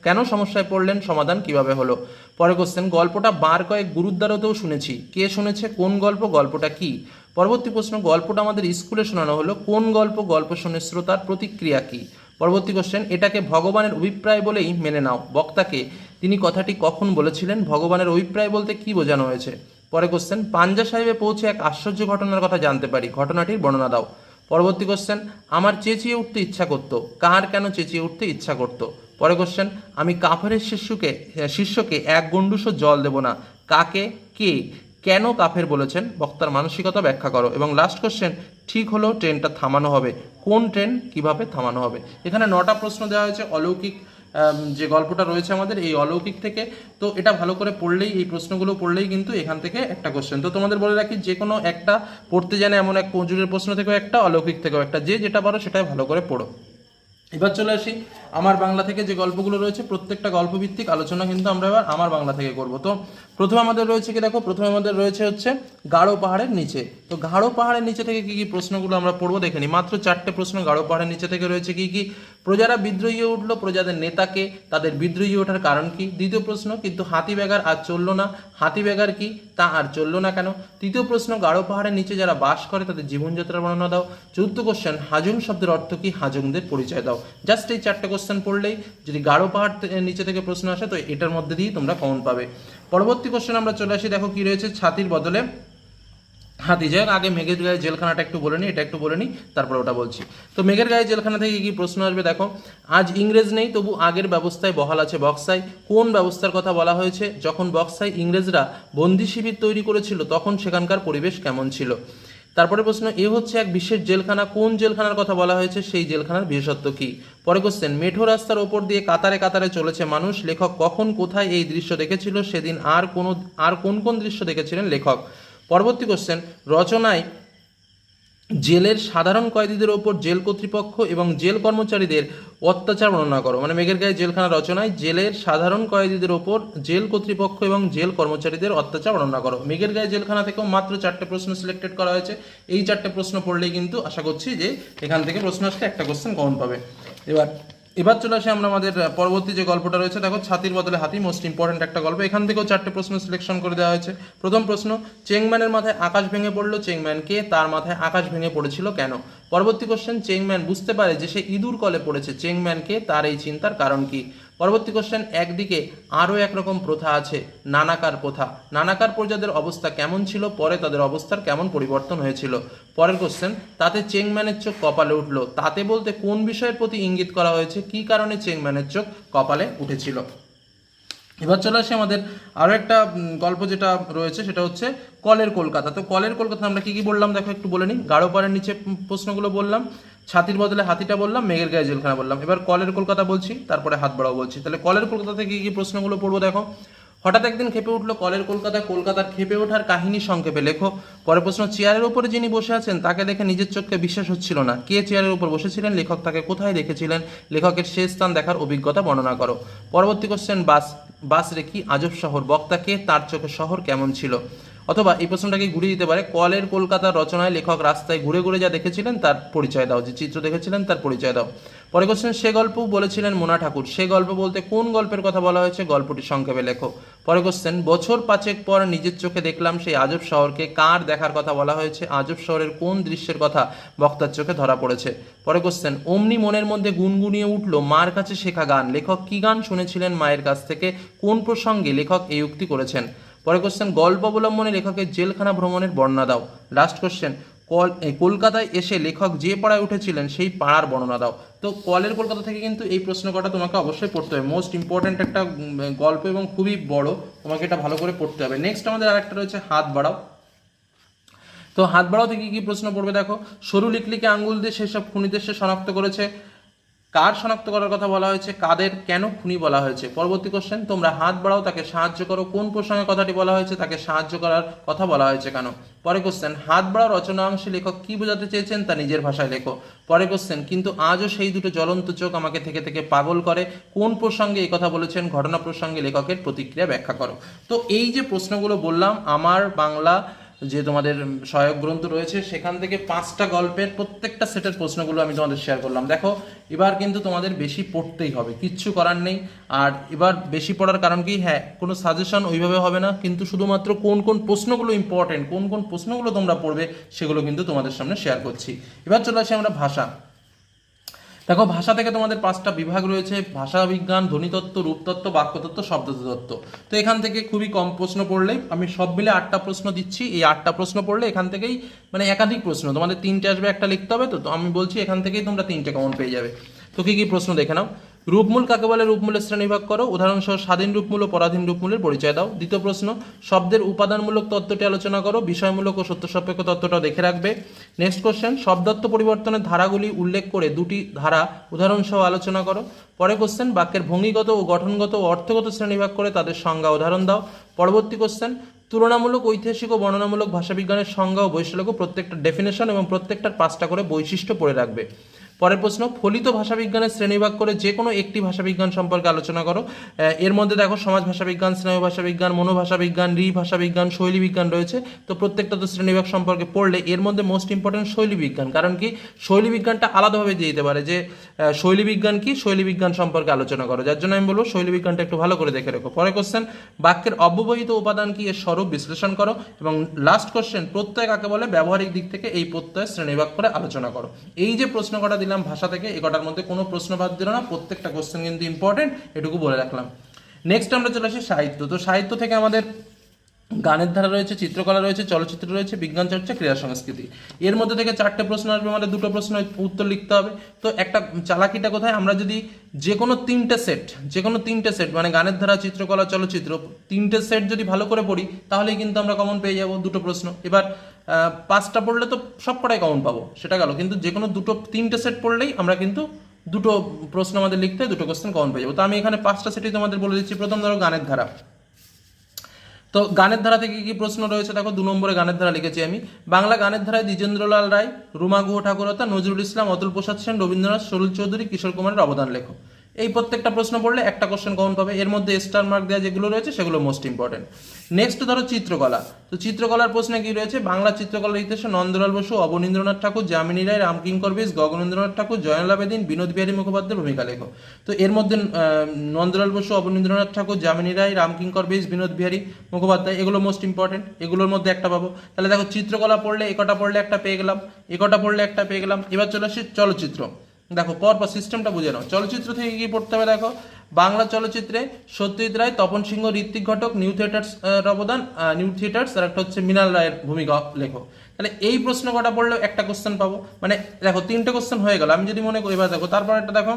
কেন সমস্যায় পড়লেন, সমাধান কিভাবে হলো। পরের কোশ্চেন, গল্পটা বার কয়েক গুরুদ্বারতেও শুনেছি, কে শুনেছে, কোন গল্প, গল্পটা কি। পরবর্তী প্রশ্ন, গল্পটা আমাদের স্কুলে শোনানো হলো, কোন গল্প, গল্প শুনে শ্রোতার প্রতিক্রিয়া কি। পরবর্তী কোশ্চেন, এটাকে ভগবানের অভিপ্রায় বলেই মেনে নাও, বক্তাকে তিনি কথাটি কখন বলেছিলেন, ভগবানের অভিপ্রায় বলতে কি বোঝানো হয়েছে। পরে কোশ্চেন, পাঞ্জা সাহেবে পৌঁছে এক আশ্চর্য ঘটনার কথা জানতে পারি, ঘটনাটির বর্ণনা দাও। পরবর্তী কোশ্চেন, আমার চেঁচিয়ে উঠতে ইচ্ছা করতো, কার কেন চেঁচিয়ে উঠতে ইচ্ছা করতো। পরে কোশ্চেন, আমি কাফেরের শিষ্যকে এক গণ্ডুসও জল দেব না, কাকে, কে, কেন কাফের বলেছেন, বক্তার মানসিকতা ব্যাখ্যা করো। এবং লাস্ট কোশ্চেন, ঠিক হলো ট্রেনটা থামানো হবে, কোন ট্রেন, কিভাবে থামানো হবে। এখানে 9টা প্রশ্ন দেওয়া হয়েছে অলৌকিক যে গল্পটা রয়েছে আমাদের এই অলৌকিক থেকে। তো এটা ভালো করে পড়লেই, এই প্রশ্নগুলো পড়লেই কিন্তু এখান থেকে একটা কোশ্চেন। তো তোমাদের বলে রাখি, যে কোনো একটা পড়তে জানে এমন এক মজুরের প্রশ্ন থেকেও একটা, অলৌকিক থেকেও একটা, যে যেটা পারো সেটাই ভালো করে পড়ো। এবার চলে আসি আমার বাংলা থেকে যে গল্পগুলো রয়েছে, প্রত্যেকটা গল্পভিত্তিক আলোচনা কিন্তু আমরা এবার আমার বাংলা থেকে করব। তো প্রথমে আমাদের রয়েছে কি, দেখো প্রথমে আমাদের রয়েছে হচ্ছে গাঢ় পাহাড়ের নিচে। তো গাঢ় পাহাড়ের নিচে থেকে কি কি প্রশ্নগুলো আমরা পড়বো দেখে নিই। মাত্র 4টে প্রশ্ন গাঢ় পাহাড়ের নিচে থেকে রয়েছে। কি কি, প্রজারা বিদ্রোহী উঠলো, প্রজাদের নেতাকে, তাদের বিদ্রোহী ওঠার কারণ কি। দ্বিতীয় প্রশ্ন, কিন্তু হাতি ব্যাগার আর চললো না, হাতি ব্যাগার কি, তা আর চললো না কেন। তৃতীয় প্রশ্ন, গাঢ় পাহাড়ের নিচে যারা বাস করে তাদের জীবনযাত্রার বর্ণনা দাও। চতুর্থ কোশ্চেন, হাজং শব্দের অর্থ কি, হাজংদের পরিচয় দাও। জাস্ট এই 4টে কোশ্চেন পড়লেই, যদি গাঢ় পাহাড় নিচে থেকে প্রশ্ন আসে তো এটার মধ্যে দিয়েই তোমরা কমন পাবে। পরবর্তী কোশ্চেন আমরা চলে আসি, দেখো কি রয়েছে, ছাতির বদলে হাতি। যাই হোক, আগে মেঘের গায়ে জেলখানাটা একটু বলে নিই, এটা একটু বলে নিই, তারপরে ওটা বলছি। তো মেঘের গায়ে জেলখানা থেকে কি প্রশ্ন আসবে দেখো। আজ ইংরেজ নেই, তবু আগের ব্যবস্থায় বহাল আছে বক্সাই, কোন ব্যবস্থার কথা বলা হয়েছে। যখন বক্সাই ইংরেজরা বন্দি শিবির তৈরি করেছিল তখন সেখানকার পরিবেশ কেমন ছিল। তারপরে প্রশ্ন, এ হচ্ছে এক বিশেষ জেলখানা, কোন জেলখানার কথা বলা হয়েছে, সেই জেলখানার বিশেষত্ব কি। পরে কোশ্চেন, মেঠো রাস্তার ওপর দিয়ে কাতারে কাতারে চলেছে মানুষ, লেখক কখন কোথায় এই দৃশ্য দেখেছিল, সেদিন আর কোন কোন দৃশ্য দেখেছিলেন লেখক। পরবর্তী কোশ্চেন, রচনায় জেলের সাধারণ কয়েদিদের ওপর জেল কর্তৃপক্ষ এবং জেল কর্মচারীদের অত্যাচার বর্ণনা করো। মানে মেঘের গায়ে জেলখানা রচনায় জেলের সাধারণ কয়েদিদের ওপর জেল কর্তৃপক্ষ এবং জেল কর্মচারীদের অত্যাচার বর্ণনা করো। মেঘের গায়ে জেলখানা থেকেও মাত্র 4টে প্রশ্ন সিলেক্টেড করা হয়েছে। এই 4টে প্রশ্ন পড়লেই কিন্তু আশা করছি যে এখান থেকে প্রশ্ন আসলে একটা কোশ্চেন কমন পাবে। এবার চলে আসি আমরা আমাদের পরবর্তী যে গল্পটা রয়েছে, দেখো ছাতির বদলে হাতি, মোস্ট ইম্পর্টেন্ট একটা গল্প। এখান থেকেও 4টে প্রশ্ন সিলেকশন করে দেওয়া হয়েছে। প্রথম প্রশ্ন, চেংম্যানের মাথায় আকাশ ভেঙে পড়লো, চেংম্যান কে, তার মাথায় আকাশ ভেঙে পড়েছিল কেন। পরবর্তী কোশ্চেন, চেংম্যান বুঝতে পারে যে সে ইঁদুর কলে পড়েছে, চেংম্যান কে, তার এই চিন্তার কারণ কি। পরবর্তী কোশ্চেন, একদিকে আরও একরকম প্রথা আছে, নানাকার প্রথা, নানাকার প্রজাদের অবস্থা কেমন ছিল, পরে তাদের অবস্থার কেমন পরিবর্তন হয়েছিল। পরের কোশ্চেন, তাতে চেংম্যানের চোখ কপালে উঠলো, তাতে বলতে কোন বিষয়ের প্রতি ইঙ্গিত করা হয়েছে, কি কারণে চেংম্যানের চোখ কপালে উঠেছিল। এবার চলে আসি আমাদের আরও একটা গল্প যেটা রয়েছে, সেটা হচ্ছে কলের কলকাতা। তো কলের কলকাতা আমরা কি কি বললাম দেখো একটু বলে নিই। গাঢ় পাড়ের নিচে প্রশ্নগুলো বললাম, ছাতির বদলে হাতিটা বললাম, মেঘের গায়ে জেলখানা বললাম। এবার কলের কলকাতা বলছি, তারপরে হাত বাড়াও বলছি। তাহলে কলের কলকাতা থেকে কি কি প্রশ্নগুলো পড়বো দেখো। হঠাৎ একদিন খেপে উঠলো কলের কলকাতা, কলকাতার খেপে ওঠার কাহিনী সংক্ষেপে লেখো। পরে প্রশ্ন, চেয়ারের উপরে যিনি বসে আছেন তাকে দেখে নিজের চোখকে বিশ্বাস হচ্ছিল না। কে চেয়ারের উপর বসেছিলেন, লেখক তাকে কোথায় দেখেছিলেন, লেখকের শেষ স্থান দেখার অভিজ্ঞতা বর্ণনা করো। পরবর্তী কোশ্চেন, বাস রেখি আজব শহর, বক্তা কে, তার চোখে শহর কেমন ছিল। অথবা এই প্রশ্নটাকে ঘুরিয়ে দিতে পারে, কলের কলকাতার রচনায় লেখক রাস্তায় ঘুরে ঘুরে যা দেখেছিলেন তার পরিচয় দাও, যে চিত্র দেখেছিলেন তার পরিচয় দাও। পরে কোশ্চেন, সে গল্প বলেছিলেন মোনা ঠাকুর, সে গল্প বলতে কোন গল্পের কথা বলা হয়েছে, গল্পটি সংক্ষেপে লেখো। পরে কোশ্চেন, বছর পাঁচেক পর নিজের চোখে দেখলাম সেই আজব শহরকে, কার দেখার কথা বলা হয়েছে, আজব শহরের কোন দৃশ্যের কথা বক্তার চোখে ধরা পড়েছে। পরে কোশ্চেন, অমনি মনের মধ্যে গুনগুনিয়ে উঠল মার কাছে শেখা গান, লেখক কি গান শুনেছিলেন মায়ের কাছ থেকে, কোন প্রসঙ্গে লেখক এই উক্তি করেছেন। পরে কোশ্চেন, গল্প অবলম্বনে লেখকের জেলখানা ভ্রমণের বর্ণনা দাও। লাস্ট কোশ্চেন, কলকাতায় এসে লেখক যে পাড়ায় উঠেছিলেন সেই পাড়ার বর্ণনা দাও। তো কলের কলকাতা থেকে কিন্তু এই প্রশ্ন কটা তোমাকে অবশ্যই পড়তে হবে, মোস্ট ইম্পর্ট্যান্ট একটা গল্প এবং খুবই বড়, তোমাকে এটা ভালো করে পড়তে হবে। নেক্সট আমাদের আরেকটা রয়েছে হাত বাড়াও। তো হাত বাড়াও থেকে কি প্রশ্ন পড়বে দেখো, সরু লিকলিকে আঙ্গুল দিয়ে সেসব খুনিদের সে শনাক্ত করেছে, কার শনাক্ত করার কথা বলা হয়েছে, কাদের কেন খুনি বলা হয়েছে। পরবর্তী কোশ্চেন, তোমরা হাত বাড়াও তাকে সাহায্য করো, কোন প্রসঙ্গে কথাটি বলা হয়েছে, তাকে সাহায্য করার কথা বলা হয়েছে কেন। পরে কোশ্চেন, হাত বাড়াও রচনা অংশে লেখক কি বোঝাতে চেয়েছেন তা নিজের ভাষায় লেখো। পরে কোশ্চেন, কিন্তু আজও সেই দুটো জ্বলন্ত চোখ আমাকে থেকে থেকে পাগল করে, কোন প্রসঙ্গে এই কথা বলেছেন, ঘটনা প্রসঙ্গে লেখকের প্রতিক্রিয়া ব্যাখ্যা করো। তো এই যে প্রশ্নগুলো বললাম, আমার বাংলা যে তোমাদের সহায়ক গ্রন্থ রয়েছে সেখান থেকে 5টা গল্পের প্রত্যেকটা সেটের প্রশ্নগুলো আমি তোমাদের শেয়ার করলাম। দেখো এবার কিন্তু তোমাদের বেশি পড়তেই হবে, কিচ্ছু করার নেই। আর এবার বেশি পড়ার কারণ কি, হ্যাঁ কোনো সাজেশন ওইভাবে হবে না, কিন্তু শুধুমাত্র কোন কোন প্রশ্নগুলো ইম্পর্টেন্ট, কোন কোন প্রশ্নগুলো তোমরা পড়বে সেগুলো কিন্তু তোমাদের সামনে শেয়ার করছি। এবার চলে আসি আমরা ভাষা। দেখো ভাষা থেকে তোমাদের 5টা বিভাগ রয়েছে, ভাষা বিজ্ঞান, ধ্বনিতত্ত্ব, রূপতত্ত্ব, বাক্যতত্ত্ব, শব্দতত্ত্ব। তো এখান থেকে খুবই কম প্রশ্ন পড়লেই, আমি সব মিলে 8টা প্রশ্ন দিচ্ছি, এই 8টা প্রশ্ন পড়লে এখান থেকেই মানে একাধিক প্রশ্ন, তোমাদের 3টে আসবে, একটা লিখতে হবে। তো আমি বলছি এখান থেকেই তোমরা 3টে কমন পেয়ে যাবে। তো কি কি প্রশ্ন দেখে নাও। রূপমূল কাকে বলে, রূপমূলের শ্রেণীবিভাগ করো, উদাহরণসহ স্বাধীন রূপমূল ও পরাধীন রূপমূলের পরিচয় দাও। দ্বিতীয় প্রশ্ন, শব্দের উপাদানমূলক তত্ত্বটি আলোচনা করো, বিষয়মূলক ও সত্য সাপেক্ষ তত্ত্বটা দেখে রাখবে। নেক্সট কোশ্চেন, শব্দার্থ পরিবর্তনের ধারাগুলি উল্লেখ করে দুটি ধারা উদাহরণসহ আলোচনা করো। পরে কোশ্চেন, বাক্যের ভঙ্গিগত ও গঠনগত ও অর্থগত শ্রেণীবিভাগ করে তাদের সংজ্ঞা উদাহরণ দাও। পরবর্তী কোশ্চেন, তুলনামূলক, ঐতিহাসিক ও বর্ণনামূলক ভাষাবিজ্ঞানের সংজ্ঞা ও বৈশিষ্ট্য, প্রত্যেকটা ডেফিনেশন এবং প্রত্যেকটার 5টা করে বৈশিষ্ট্য পড়ে রাখবে। পরের প্রশ্ন, ফলিত ভাষাবিজ্ঞানের শ্রেণীবিভাগ করে যে কোনো একটি ভাষাবিজ্ঞান সম্পর্কে আলোচনা করো। এর মধ্যে দেখো সমাজ ভাষাবিজ্ঞান, স্নেহ ভাষাবিজ্ঞান, মনোভাষাবিজ্ঞান, ভাষাবিজ্ঞান, শৈলী বিজ্ঞান রয়েছে। তো প্রত্যেকটা তো শ্রেণীবিভাগ সম্পর্কে পড়লে এর মধ্যে মোস্ট ইম্পর্টেন্ট শৈলী বিজ্ঞান, কারণ কি শৈলী বিজ্ঞানটা আলাদাভাবে দিয়ে দিতে পারে যে শৈলী বিজ্ঞান কি, শৈলী বিজ্ঞান সম্পর্কে আলোচনা করো, যার জন্য আমি বলবো শৈলী বিজ্ঞানটা একটু ভালো করে দেখে রেখো। পরে কোশ্চেন, বাক্যের অব্যবহিত উপাদান কি, এর স্বরূপ বিশ্লেষণ করো। এবং লাস্ট কোশ্চেন, প্রত্যয় কাকে বলে, ব্যবহারিক দিক থেকে এই প্রত্যয় শ্রেণীবিভাগ করে আলোচনা করো। এই যে প্রশ্ন কটা দিলাম ভাষা থেকে, এই কটার মধ্যে কোনো প্রশ্ন বাদ দিল না, প্রত্যেকটা কোশ্চেন কিন্তু ইম্পর্টেন্ট, এটুকু বলে রাখলাম। নেক্সট আমরা চলে আসি সাহিত্য। তো সাহিত্য থেকে আমাদের গানের ধারা রয়েছে, চিত্রকলা রয়েছে, চলচ্চিত্র রয়েছে, বিজ্ঞান চর্চা, ক্রীড়া সংস্কৃতি। এর মধ্যে থেকে 4টে প্রশ্ন আসবে, আমাদের 2টো প্রশ্ন উত্তর লিখতে হবে। তো একটা চালাকিটা কোথায়, আমরা যদি যে কোনো 3টে সেট মানে গানের ধারা, চিত্রকলা, চলচ্চিত্র 3টে সেট যদি ভালো করে পড়ি তাহলেই কিন্তু আমরা কমন পেয়ে যাব 2টো প্রশ্ন। এবার 5টা পড়লে তো সব কটাই কমন পাবো, সেটা গেল, কিন্তু যে কোনো 3টে সেট পড়লেই আমরা কিন্তু 2টো প্রশ্ন আমাদের লিখতে হয়, 2টো কোশ্চেন কমন পেয়ে যাবো। তো আমি এখানে 5টা সেটই তোমাদের বলে দিচ্ছি। প্রথম ধরো গানের ধারা। তো গানের ধারা থেকে কি প্রশ্ন রয়েছে দেখো, 2 নম্বরে গানের ধারা লিখেছি আমি। বাংলা গানের ধারায় দ্বিজেন্দ্রলাল রায়, রুমা গুহ ঠাকুরতা, নজরুল ইসলাম, অতুল প্রসাদ সেন, রবীন্দ্রনাথ, সরুল চৌধুরী, কিশোর কুমারের অবদান লেখো। এই প্রত্যেকটা প্রশ্ন পড়লে একটা কোশ্চেন কমন পাবে। এর মধ্যে স্টার মার্ক দেওয়া যেগুলো রয়েছে সেগুলো মোস্ট ইম্পর্টেন্ট। নেক্সট ধরো চিত্রকলা। তো চিত্রকলার প্রশ্নে কি রয়েছে, বাংলা চিত্রকলার ইতিহাসে নন্দলাল বসু, অবনীন্দ্রনাথ ঠাকুর, যামিনী রায়, রামকিঙ্কর বেশ, গগনেন্দ্রনাথ ঠাকুর, জয়নাল আবেদিন, বিনোদ বিহারী মুখোপাধ্যায়ের ভূমিকা লেখো। তো এর মধ্যে নন্দলাল বসু, অবনীন্দ্রনাথ ঠাকুর, যামিনী রায়, রামকিঙ্কর বেশ, বিনোদ বিহারী মুখোপাধ্যায়, এগুলো মোস্ট ইম্পর্টেন্ট, এগুলোর মধ্যে একটা পাবো। তাহলে দেখো চিত্রকলা পড়লে একটা পড়লে একটা পেয়ে গেলাম, পড়লে একটা পেয়ে গেলাম। এবার চলে আসি চলচ্চিত্র। দেখো পরপর সিস্টেমটা বুঝে নাও। চলচ্চিত্র থেকে কি পড়তে হবে দেখো, বাংলা চলচ্চিত্রে সত্যজিৎ রায়, তপন সিংহ, ঋত্বিক ঘটক, নিউ থিয়েটার্স অবদান, নিউ থিয়েটার্স, আর একটা হচ্ছে মৃণাল রায়ের ভূমিকা লেখো। তাহলে এই প্রশ্ন কটা পড়লেও একটা কোশ্চেন পাবো, মানে দেখো 3টে কোশ্চেন হয়ে গেল। আমি যদি মনে করি, এবার দেখো তারপর একটা দেখো,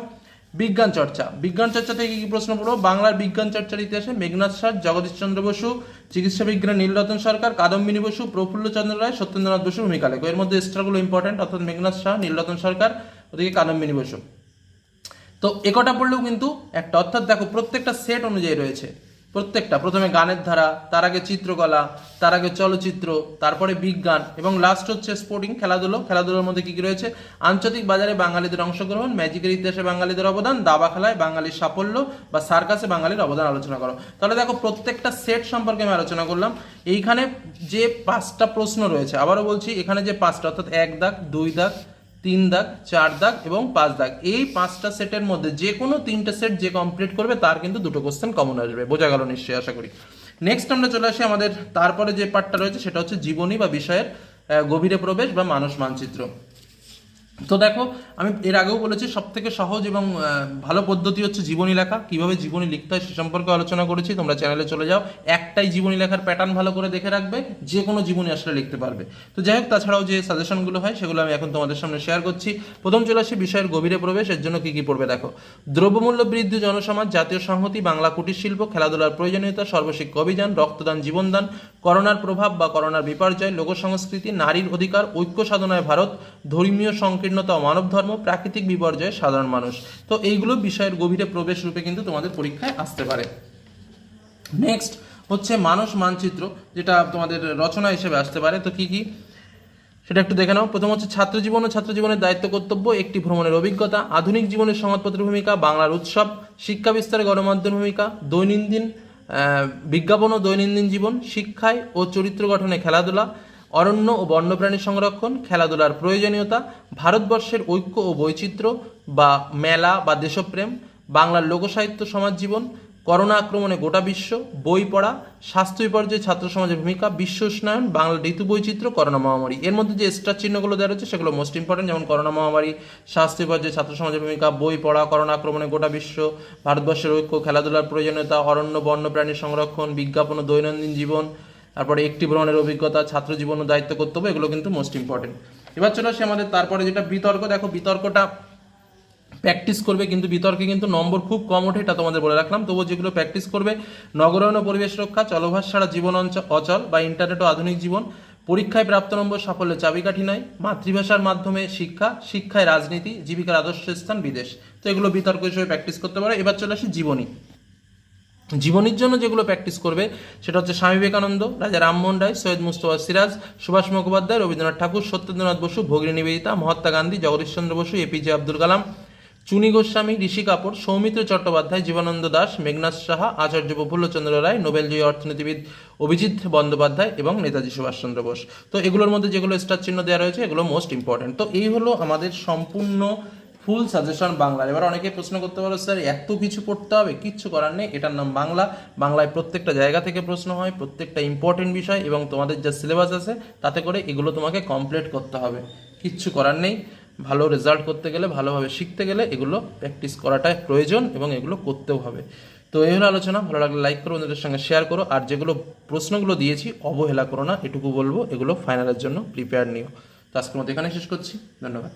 বিজ্ঞান চর্চা, বিজ্ঞান চর্চা থেকে কি প্রশ্ন পড়বো? বাংলার বিজ্ঞান চর্চার ইতিহাসে মেঘনাদ সাহা, জগদীশচন্দ্র বসু, চিকিৎসা বিজ্ঞানে নীলরতন সরকার, কাদম্বিনী বসু, প্রফুল্লচন্দ্র রায়, সত্যেন্দ্রনাথ বসুর ভূমিকা লেখো। এর মধ্যে স্টারগুলো ইম্পর্টেন্ট, অর্থাৎ মেঘনাদ সাহা, নীলরতন সরকার, ওদিকে কাদম্বিনী বসু। তো একটা পড়লেও কিন্তু একটা, অর্থাৎ দেখো প্রত্যেকটা সেট অনুযায়ী রয়েছে, প্রত্যেকটা, প্রথমে গানের ধারা, তার আগে চিত্রকলা, তার আগে চলচ্চিত্র, তারপরে বিজ্ঞান এবং লাস্ট হচ্ছে স্পোর্টিং, খেলাধুলো। খেলাধুলোর মধ্যে কি কি রয়েছে? আন্তর্জাতিক বাজারে বাঙালিদের অংশগ্রহণ, ম্যাজিকের ইতিহাসে বাঙালিদের অবদান, দাবা খেলায় বাঙালির সাফল্য বা সার্কাসে বাঙালির অবদান আলোচনা করো। তাহলে দেখো প্রত্যেকটা সেট সম্পর্কে আমি আলোচনা করলাম। এইখানে যে 5টা প্রশ্ন রয়েছে, আবারও বলছি, এখানে যে 5টা, অর্থাৎ 1 দাগ, 2 দাগ, 3 দাগ, 4 দাগ এবং 5 দাগ, এই 5টা সেটের মধ্যে যে কোনো 3টে সেট যে কমপ্লিট করবে তার কিন্তু 2টো কোশ্চেন কমন আসবে। বোঝা গেল নিশ্চয়ই, আশা করি। নেক্সট আমরা চলে আসি আমাদের তারপরে যে পার্টটা রয়েছে, সেটা হচ্ছে জীবনী বা বিষয়ের গভীরে প্রবেশ বা মানস মানচিত্র। তো দেখো, আমি এর আগেও বলেছি সব থেকে সহজ এবং ভালো পদ্ধতি হচ্ছে জীবনী লেখা। কিভাবে জীবনী লিখতে হয় সে সম্পর্কে আলোচনা করেছি, তোমরা চ্যানেলে চলে যাও। একটাই জীবনী লেখার প্যাটার্ন ভালো করে দেখে রাখবে, যে কোনো জীবনী আসলে লিখতে পারবে। তো যাই হোক, তাছাড়াও যে সাজেশনগুলো হয় সেগুলো আমি এখন তোমাদের সামনে শেয়ার করছি। প্রথম চলে আসি বিষয়ের গভীরে প্রবেশ। এর জন্য কি কি পড়বে দেখো: দ্রব্যমূল্য বৃদ্ধি, জনসমাজ, জাতীয় সংহতি, বাংলা কুটির শিল্প, খেলাধুলার প্রয়োজনীয়তা, সর্বশিক্ষা অভিযান, রক্তদান, জীবনদান, করোনার প্রভাব বা করোনার বিপর্যয়, লোক সংস্কৃতি, নারীর অধিকার, ঐক্য সাধনায় ভারত, ধর্মীয় সংকীর্ণতা ও মানব ধর্ম, প্রাকৃতিক বিপর্যয়, সাধারণ মানুষ। তো এইগুলো বিষয়ের গভীরে প্রবেশ রূপে কিন্তু তোমাদের পরীক্ষায় আসতে পারে। নেক্সট হচ্ছে মানস মানচিত্র, যেটা তোমাদের রচনা হিসেবে আসতে পারে। তো কি কি সেটা একটু দেখে নাও। প্রথম হচ্ছে ছাত্র জীবন ও ছাত্র জীবনের দায়িত্ব কর্তব্য, একটি ভ্রমণের অভিজ্ঞতা, আধুনিক জীবনের সংবাদপত্রের ভূমিকা, বাংলার উৎসব, শিক্ষা বিস্তারে গণমাধ্যমের ভূমিকা, দৈনন্দিন বিজ্ঞাপন ও দৈনন্দিন জীবন, শিক্ষায় ও চরিত্র গঠনে খেলাধুলা, অরণ্য ও বন্যপ্রাণী সংরক্ষণ, খেলাধুলার প্রয়োজনীয়তা, ভারতবর্ষের ঐক্য ও বৈচিত্র্য বা মেলা বা দেশপ্রেম, বাংলার লোকসাহিত্য, সমাজ জীবন, করোনা আক্রমণে গোটা বিশ্ব, বই পড়া, স্বাস্থ্য বিপর্যয়ে ছাত্র সমাজের ভূমিকা, বিশ্ব উষ্ণায়ন, বাংলার ঋতু বৈচিত্র্য, করোনা মহামারী। এর মধ্যে যে স্টার চিহ্নগুলো দেওয়া রয়েছে সেগুলো মোস্ট ইম্পর্টেন্ট, যেমন করোনা মহামারী, স্বাস্থ্য বিপর্যয়ে ছাত্র সমাজের ভূমিকা, বই পড়া, করোনা আক্রমণে গোটা বিশ্ব, ভারতবর্ষের ঐক্য, খেলাধুলার প্রয়োজনীয়তা, অরণ্য বন্যপ্রাণী সংরক্ষণ, বিজ্ঞাপন ও দৈনন্দিন জীবন, তারপরে একটি ভ্রমণের অভিজ্ঞতা, ছাত্র জীবন ও দায়িত্ব কর্তব্য, এগুলো কিন্তু মোস্ট ইম্পর্টেন্ট। এবার চলে আসে আমাদের তারপরে যেটা বিতর্ক। দেখো বিতর্কটা প্র্যাকটিস করবে, কিন্তু বিতর্কে কিন্তু নম্বর খুব কম ওঠে, এটা তোমাদের বলে রাখলাম। তবুও যেগুলো প্র্যাকটিস করবে: নগরায়ন ও পরিবেশ রক্ষা, চলভাস ছাড়া জীবন অচল বা ইন্টারনেট ও আধুনিক জীবন, পরীক্ষায় প্রাপ্ত নম্বর সাফল্যের চাবিকাঠি নয়, মাতৃভাষার মাধ্যমে শিক্ষা, শিক্ষায় রাজনীতি, জীবিকার আদর্শ স্থান বিদেশ। তো এগুলো বিতর্ক হিসেবে প্র্যাকটিস করতে পারো। এবার চলে আসি জীবনী। জীবনীর জন্য যেগুলো প্র্যাকটিস করবে সেটা হচ্ছে স্বামী বিবেকানন্দ, রাজা রামমোহন রায়, সৈয়দ মুস্তফা সিরাজ, সুভাষ মুখোপাধ্যায়, রবীন্দ্রনাথ ঠাকুর, সত্যেন্দ্রনাথ বসু, ভগিনী নিবেদিতা, মহাত্মা গান্ধী, জগদীশচন্দ্র বসু, এপিজে আব্দুল কালাম, চুনি গোস্বামী, ঋষি কাপুর, সৌমিত্র চট্টোপাধ্যায়, জীবনানন্দ দাশ, মেঘনাদ সাহা, আচার্য প্রফুল্লচন্দ্র রায়, নোবেলজয়ী অর্থনীতিবিদ অভিজিৎ বন্দ্যোপাধ্যায় এবং নেতাজি সুভাষচন্দ্র বোস। তো এগুলোর মধ্যে যেগুলো স্টার চিহ্ন দেওয়া রয়েছে এগুলো মোস্ট ইম্পর্টেন্ট। তো এই হলো আমাদের সম্পূর্ণ ফুল সাজেশন বাংলার। এবার অনেকে প্রশ্ন করতে পারো, স্যার এত কিছু পড়তে হবে? কিচ্ছু করার নেই, এটার নাম বাংলা। বাংলায় প্রত্যেকটা জায়গা থেকে প্রশ্ন হয়, প্রত্যেকটা ইম্পর্টেন্ট বিষয়, এবং তোমাদের যা সিলেবাস আছে তাতে করে এগুলো তোমাকে কমপ্লিট করতে হবে। কিচ্ছু করার নেই। ভালো রেজাল্ট করতে গেলে, ভালোভাবে শিখতে গেলে এগুলো প্র্যাকটিস করাটাই প্রয়োজন এবং এগুলো করতেও হবে। তো এই হলো আলোচনা। ভালো লাগলে লাইক করো, বন্ধুদের সঙ্গে শেয়ার করো, আর যেগুলো প্রশ্নগুলো দিয়েছি অবহেলা করো না, এটুকু বলবো। এগুলো ফাইনালের জন্য প্রিপেয়ার নিও। তো আজকের মতো এখানে শেষ করছি। ধন্যবাদ।